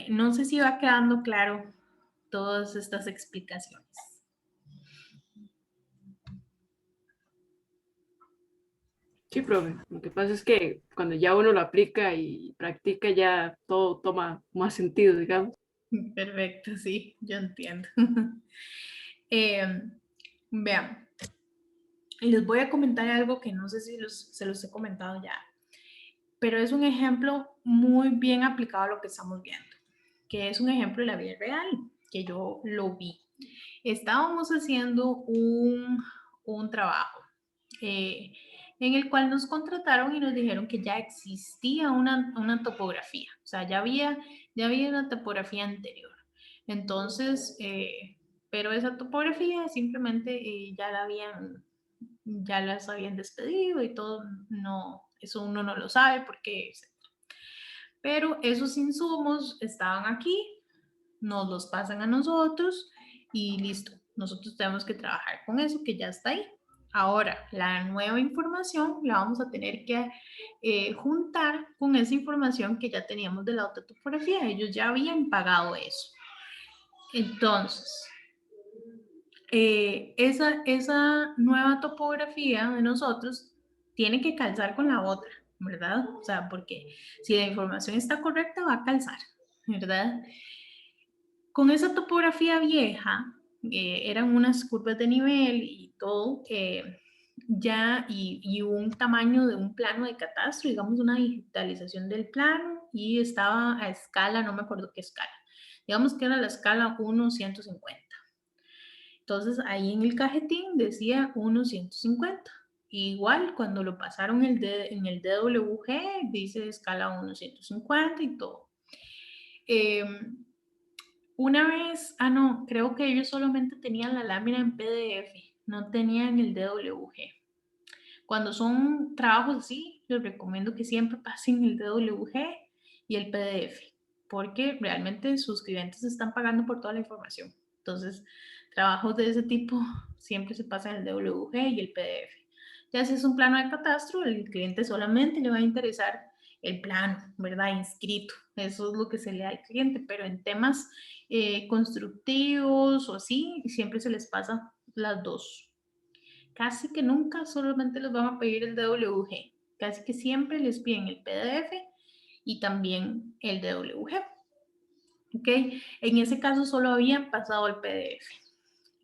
Speaker 1: No sé si va quedando claro todas estas explicaciones.
Speaker 7: Sí, profe. Lo que pasa es que cuando ya uno lo aplica y practica, ya todo toma más sentido, digamos.
Speaker 1: Perfecto, sí, yo entiendo. Vean, les voy a comentar algo que no sé si se los he comentado ya, pero es un ejemplo muy bien aplicado a lo que estamos viendo, que es un ejemplo de la vida real, que yo lo vi. Estábamos haciendo un trabajo en el cual nos contrataron y nos dijeron que ya existía una topografía, o sea, ya había una topografía anterior. Entonces, pero esa topografía simplemente ya las habían despedido y todo, no, eso uno no lo sabe porque, pero esos insumos estaban aquí, nos los pasan a nosotros y listo, nosotros tenemos que trabajar con eso que ya está ahí. Ahora, la nueva información la vamos a tener que juntar con esa información que ya teníamos de la otra topografía. Ellos ya habían pagado eso. Entonces, esa nueva topografía de nosotros tiene que calzar con la otra, ¿verdad? O sea, porque si la información está correcta, va a calzar, ¿verdad? Con esa topografía vieja, eran unas curvas de nivel y todo, y un tamaño de un plano de catastro, digamos una digitalización del plano, y estaba a escala, no me acuerdo qué escala, digamos que era la escala 1:150. Entonces ahí en el cajetín decía 1:150. Igual cuando lo pasaron en el DWG dice escala 1:150 y todo. Una vez, no, creo que ellos solamente tenían la lámina en PDF, no tenían el DWG. Cuando son trabajos así, les recomiendo que siempre pasen el DWG y el PDF, porque realmente sus clientes están pagando por toda la información. Entonces, trabajos de ese tipo siempre se pasan el DWG y el PDF. Ya si es un plano de catastro, el cliente solamente le va a interesar el plano, ¿verdad? Inscrito. Eso es lo que se le da al cliente, pero en temas constructivos o así, siempre se les pasa las dos. Casi que nunca solamente les van a pedir el DWG. Casi que siempre les piden el PDF y también el DWG. ¿Ok? En ese caso solo habían pasado el PDF.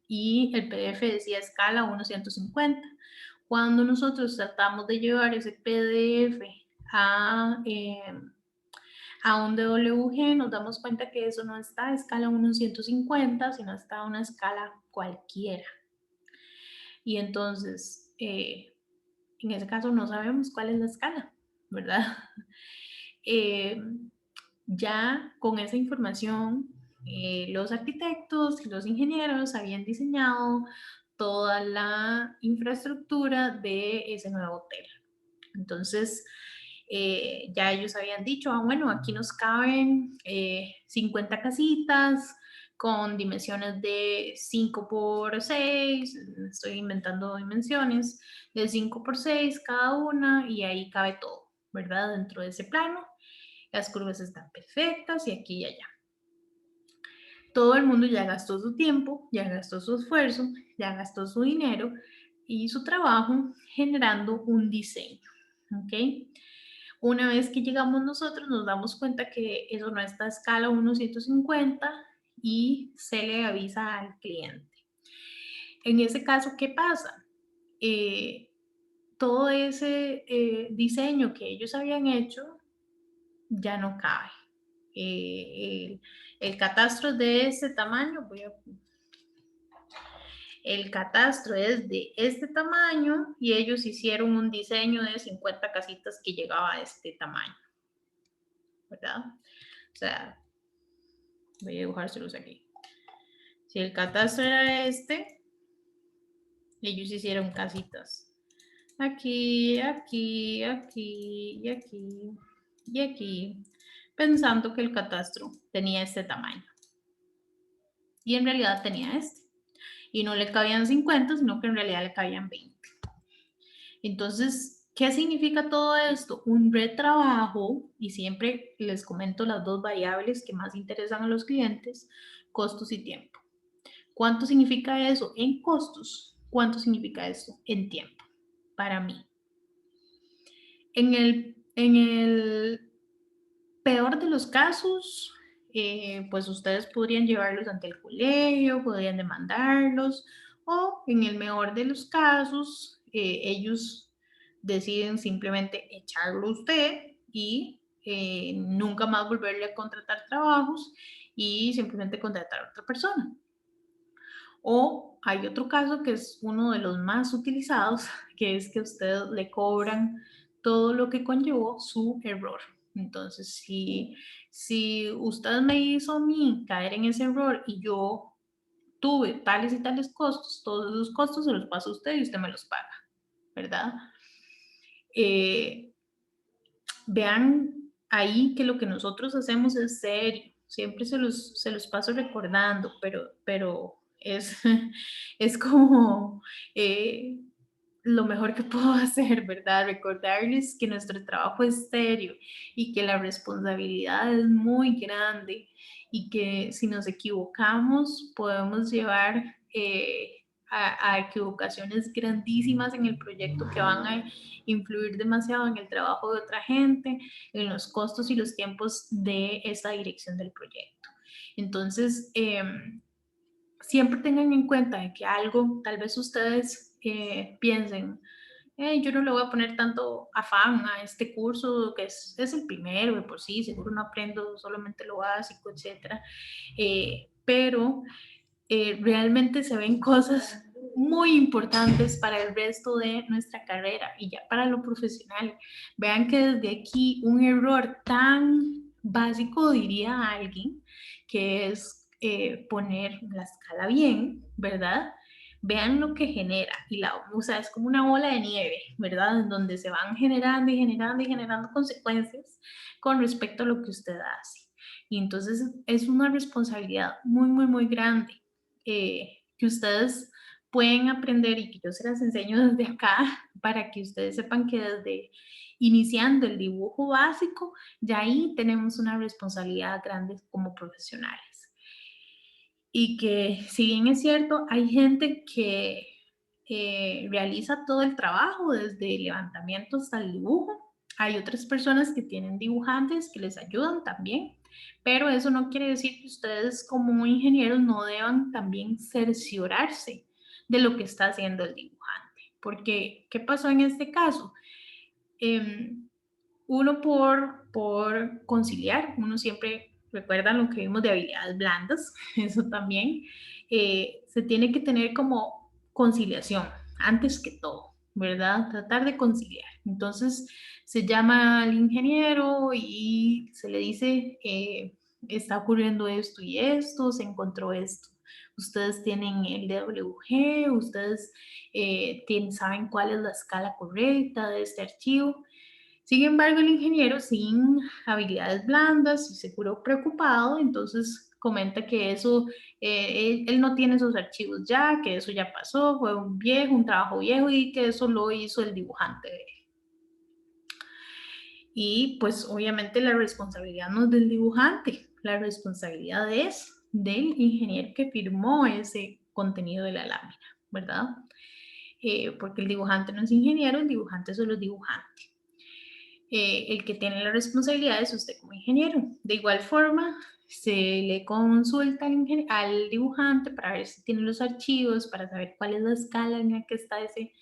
Speaker 1: Y el PDF decía escala 1:150. Cuando nosotros tratamos de llevar ese PDF a un DWG, nos damos cuenta que eso no está a escala 1:150, sino está a una escala cualquiera. Y entonces, en ese caso no sabemos cuál es la escala, ¿verdad? Ya con esa información los arquitectos y los ingenieros habían diseñado toda la infraestructura de ese nuevo hotel. Entonces, ya ellos habían dicho, bueno, aquí nos caben 50 casitas con dimensiones de 5 por 6, estoy inventando dimensiones, de 5 por 6 cada una, y ahí cabe todo, ¿verdad? Dentro de ese plano, las curvas están perfectas y aquí y allá. Todo el mundo ya gastó su tiempo, ya gastó su esfuerzo, ya gastó su dinero y su trabajo generando un diseño, ¿ok? Una vez que llegamos nosotros nos damos cuenta que eso no está a escala 1:150 y se le avisa al cliente. En ese caso, ¿qué pasa? Todo ese diseño que ellos habían hecho ya no cabe. El catastro de ese tamaño, el catastro es de este tamaño y ellos hicieron un diseño de 50 casitas que llegaba a este tamaño, ¿verdad? O sea, voy a dibujárselos aquí. Si el catastro era este, ellos hicieron casitas aquí, aquí, aquí y aquí y aquí, pensando que el catastro tenía este tamaño. Y en realidad tenía este. Y no le cabían 50, sino que en realidad le cabían 20. Entonces, ¿qué significa todo esto? Un retrabajo, y siempre les comento las dos variables que más interesan a los clientes, costos y tiempo. ¿Cuánto significa eso en costos? ¿Cuánto significa eso en tiempo? Para mí. En el peor de los casos, pues ustedes podrían llevarlos ante el colegio, podrían demandarlos, o en el mejor de los casos, ellos deciden simplemente echarlo a usted y nunca más volverle a contratar trabajos y simplemente contratar a otra persona. O hay otro caso que es uno de los más utilizados, que es que ustedes le cobran todo lo que conllevó su error. Entonces, si usted me hizo a mí caer en ese error y yo tuve tales y tales costos, todos los costos se los paso a usted y usted me los paga, ¿verdad? Vean ahí que lo que nosotros hacemos es serio. Siempre se los paso recordando, pero es como lo mejor que puedo hacer, ¿verdad? Recordarles que nuestro trabajo es serio y que la responsabilidad es muy grande y que si nos equivocamos podemos llevar a equivocaciones grandísimas en el proyecto que van a influir demasiado en el trabajo de otra gente, en los costos y los tiempos de esta dirección del proyecto. Entonces, siempre tengan en cuenta de que algo, tal vez ustedes piensen, yo no le voy a poner tanto afán a este curso, que es el primero de por sí, seguro no aprendo solamente lo básico, etc. Pero realmente se ven cosas muy importantes para el resto de nuestra carrera y ya para lo profesional. Vean que desde aquí un error tan básico, diría alguien, que es poner la escala bien, ¿verdad? Vean lo que genera y o sea, es como una bola de nieve, ¿verdad? En donde se van generando y generando y generando consecuencias con respecto a lo que usted hace. Y entonces es una responsabilidad muy, muy, muy grande que ustedes pueden aprender y que yo se las enseño desde acá para que ustedes sepan que desde iniciando el dibujo básico, ya ahí tenemos una responsabilidad grande como profesionales. Y que si bien es cierto, hay gente que realiza todo el trabajo desde el levantamiento hasta el dibujo. Hay otras personas que tienen dibujantes que les ayudan también, pero eso no quiere decir que ustedes como ingenieros no deban también cerciorarse de lo que está haciendo el dibujante. Porque, ¿qué pasó en este caso? Uno por conciliar, uno siempre recuerda lo que vimos de habilidades blandas, eso también, se tiene que tener como conciliación antes que todo, ¿verdad? Tratar de conciliar. Entonces se llama al ingeniero y se le dice, está ocurriendo esto y esto, se encontró esto. Ustedes tienen el DWG, ustedes saben cuál es la escala correcta de este archivo. Sin embargo, el ingeniero, sin habilidades blandas y seguro preocupado, entonces comenta que eso, él no tiene esos archivos ya, que eso ya pasó, fue un trabajo viejo y que eso lo hizo el dibujante de él. Y pues obviamente la responsabilidad no es del dibujante, la responsabilidad es del ingeniero que firmó ese contenido de la lámina, ¿verdad? Porque el dibujante no es ingeniero, el dibujante solo es dibujante. El que tiene la responsabilidad es usted como ingeniero. De igual forma, se le consulta al dibujante para ver si tiene los archivos, para saber cuál es la escala en la que está ese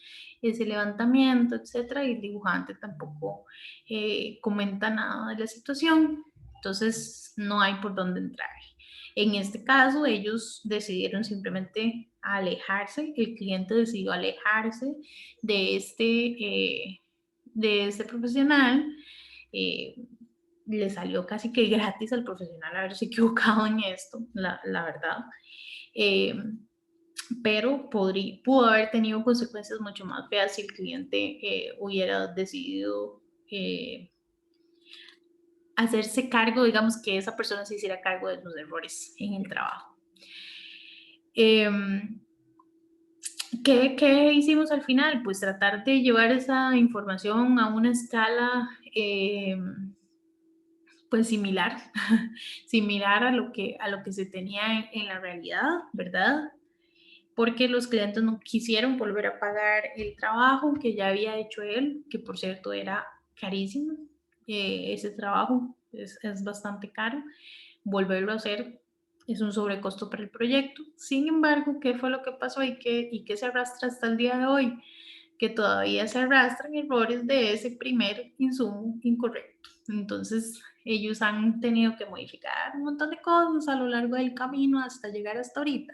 Speaker 1: levantamiento, etcétera, y el dibujante tampoco comenta nada de la situación, entonces no hay por dónde entrar. En este caso, ellos decidieron simplemente alejarse, el cliente decidió alejarse de este profesional. Le salió casi que gratis al profesional haberse equivocado en esto, la verdad. Pero pudo haber tenido consecuencias mucho más feas si el cliente hubiera decidido hacerse cargo, digamos, que esa persona se hiciera cargo de los errores en el trabajo. ¿Qué hicimos al final? Pues tratar de llevar esa información a una escala pues similar a lo que se tenía en la realidad, ¿verdad? Porque los clientes no quisieron volver a pagar el trabajo que ya había hecho él, que por cierto era carísimo. Ese trabajo es bastante caro. Volverlo a hacer es un sobrecosto para el proyecto. Sin embargo, ¿qué fue lo que pasó y qué se arrastra hasta el día de hoy? Que todavía se arrastran errores de ese primer insumo incorrecto. Entonces, ellos han tenido que modificar un montón de cosas a lo largo del camino hasta llegar hasta ahorita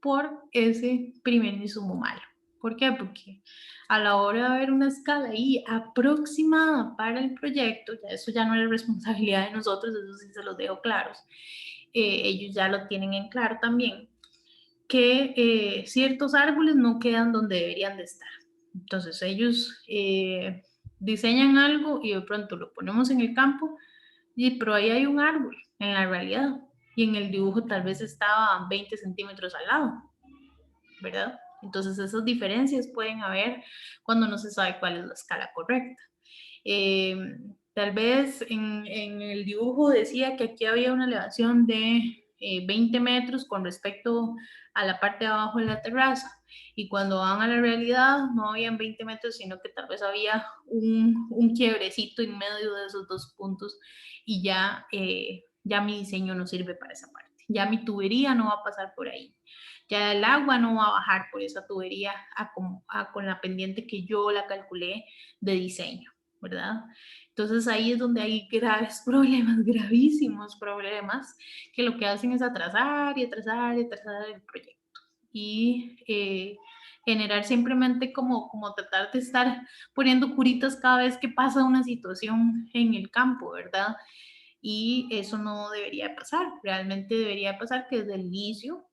Speaker 1: por ese primer insumo malo. ¿Por qué? Porque a la hora de ver una escala ahí aproximada para el proyecto, ya eso ya no es responsabilidad de nosotros, eso sí se los dejo claros, ellos ya lo tienen en claro también, que ciertos árboles no quedan donde deberían de estar. Entonces ellos diseñan algo y de pronto lo ponemos en el campo, pero ahí hay un árbol en la realidad y en el dibujo tal vez estaba 20 centímetros al lado, ¿verdad? Entonces esas diferencias pueden haber cuando no se sabe cuál es la escala correcta. Tal vez en el dibujo decía que aquí había una elevación de 20 metros con respecto a la parte de abajo de la terraza, y cuando van a la realidad no habían 20 metros, sino que tal vez había un quiebrecito en medio de esos dos puntos, y ya mi diseño no sirve para esa parte, ya mi tubería no va a pasar por ahí, ya el agua no va a bajar por esa tubería con la pendiente que yo la calculé de diseño, ¿verdad? Entonces ahí es donde hay graves problemas, gravísimos problemas, que lo que hacen es atrasar y atrasar y atrasar el proyecto. Y generar simplemente como tratar de estar poniendo curitas cada vez que pasa una situación en el campo, ¿verdad? Y eso no debería pasar, realmente debería pasar que desde el inicio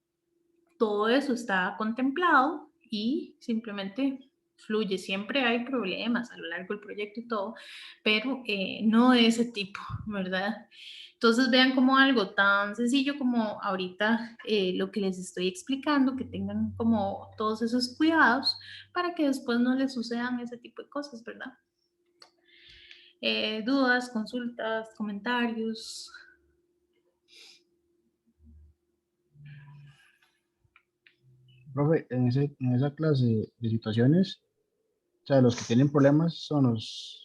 Speaker 1: todo eso está contemplado y simplemente fluye. Siempre hay problemas a lo largo del proyecto y todo, pero no de ese tipo, ¿verdad? Entonces vean como algo tan sencillo como ahorita lo que les estoy explicando, que tengan como todos esos cuidados para que después no les sucedan ese tipo de cosas, ¿verdad? Dudas, consultas, comentarios.
Speaker 6: Profe, en esa clase de situaciones, o sea, los que tienen problemas son los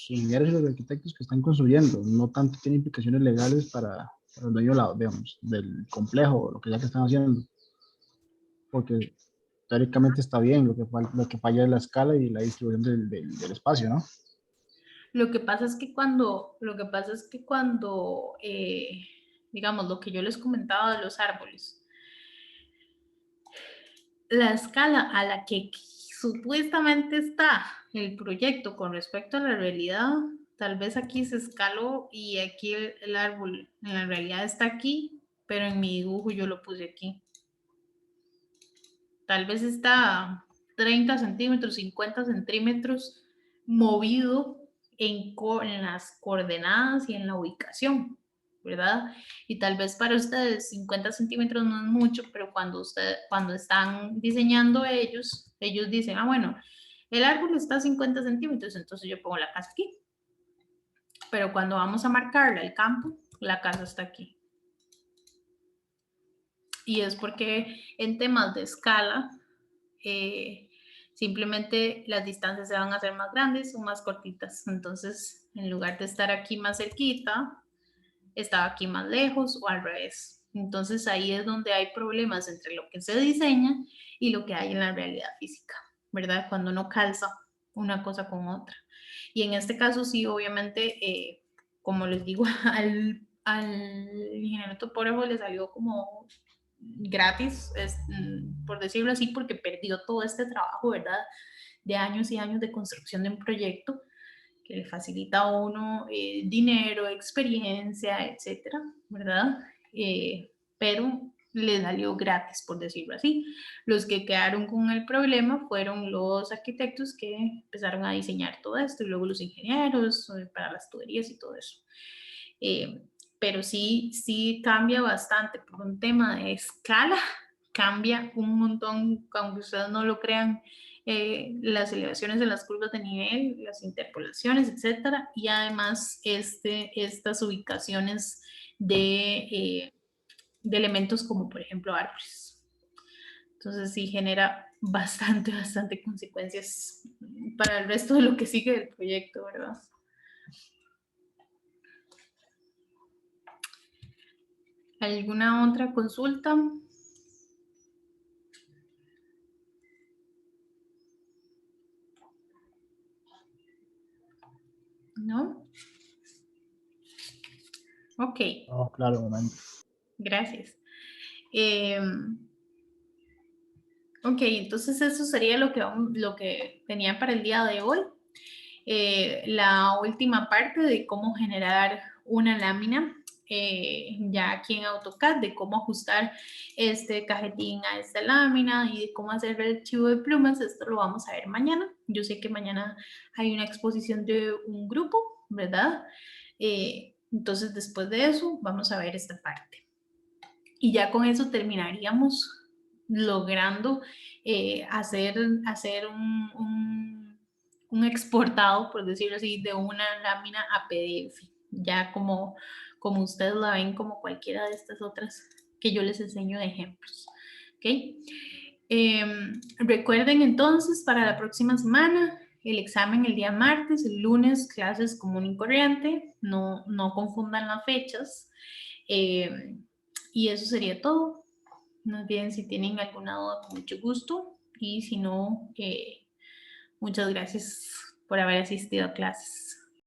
Speaker 6: ingenieros y los arquitectos que están construyendo, no tanto tienen implicaciones legales para el dueño, digamos, del complejo o lo que sea que están haciendo, porque teóricamente está bien, lo que falla es la escala y la distribución del espacio, ¿no?
Speaker 1: Lo que pasa es que cuando, digamos, lo que yo les comentaba de los árboles, la escala a la que supuestamente está el proyecto con respecto a la realidad, tal vez aquí se escaló y aquí el árbol en la realidad está aquí, pero en mi dibujo yo lo puse aquí. Tal vez está 30 centímetros, 50 centímetros movido en las coordenadas y en la ubicación, ¿verdad? Y tal vez para ustedes 50 centímetros no es mucho, pero cuando están diseñando ellos dicen, ah, bueno, el árbol está a 50 centímetros, entonces yo pongo la casa aquí. Pero cuando vamos a marcarle el campo, la casa está aquí. Y es porque en temas de escala, simplemente las distancias se van a hacer más grandes o más cortitas. Entonces, en lugar de estar aquí más cerquita, estaba aquí más lejos o al revés. Entonces, ahí es donde hay problemas entre lo que se diseña y lo que hay en la realidad física, ¿verdad? Cuando no calza una cosa con otra. Y en este caso, sí, obviamente, como les digo, al ingeniero topógrafo le salió como gratis, por decirlo así, porque perdió todo este trabajo, ¿verdad? De años y años de construcción de un proyecto que le facilita a uno dinero, experiencia, etcétera, ¿verdad? Pero le salió gratis, por decirlo así. Los que quedaron con el problema fueron los arquitectos que empezaron a diseñar todo esto y luego los ingenieros para las tuberías y todo eso. Pero sí cambia bastante por un tema de escala, cambia un montón, aunque ustedes no lo crean, las elevaciones de las curvas de nivel, las interpolaciones, etcétera, y además estas ubicaciones de elementos como por ejemplo árboles. Entonces sí genera bastante consecuencias para el resto de lo que sigue del proyecto, ¿verdad? ¿Alguna otra consulta? ¿No? Ok,
Speaker 6: Oh, claro, un momento.
Speaker 1: gracias. Ok, entonces eso sería lo que tenía para el día de hoy. La última parte de cómo generar una lámina ya aquí en AutoCAD, de cómo ajustar este cajetín a esta lámina y de cómo hacer el archivo de plumas. Esto lo vamos a ver mañana. Yo sé que mañana hay una exposición de un grupo, ¿verdad? Entonces después de eso vamos a ver esta parte. Y ya con eso terminaríamos logrando hacer un exportado, por decirlo así, de una lámina a PDF, ya como ustedes la ven, como cualquiera de estas otras que yo les enseño de ejemplos. ¿Okay? Recuerden entonces para la próxima semana el examen el día martes, el lunes clases común y corriente, no confundan las fechas. Y eso sería todo. No olviden si tienen alguna duda, con mucho gusto. Y si no, muchas gracias por haber asistido a clases.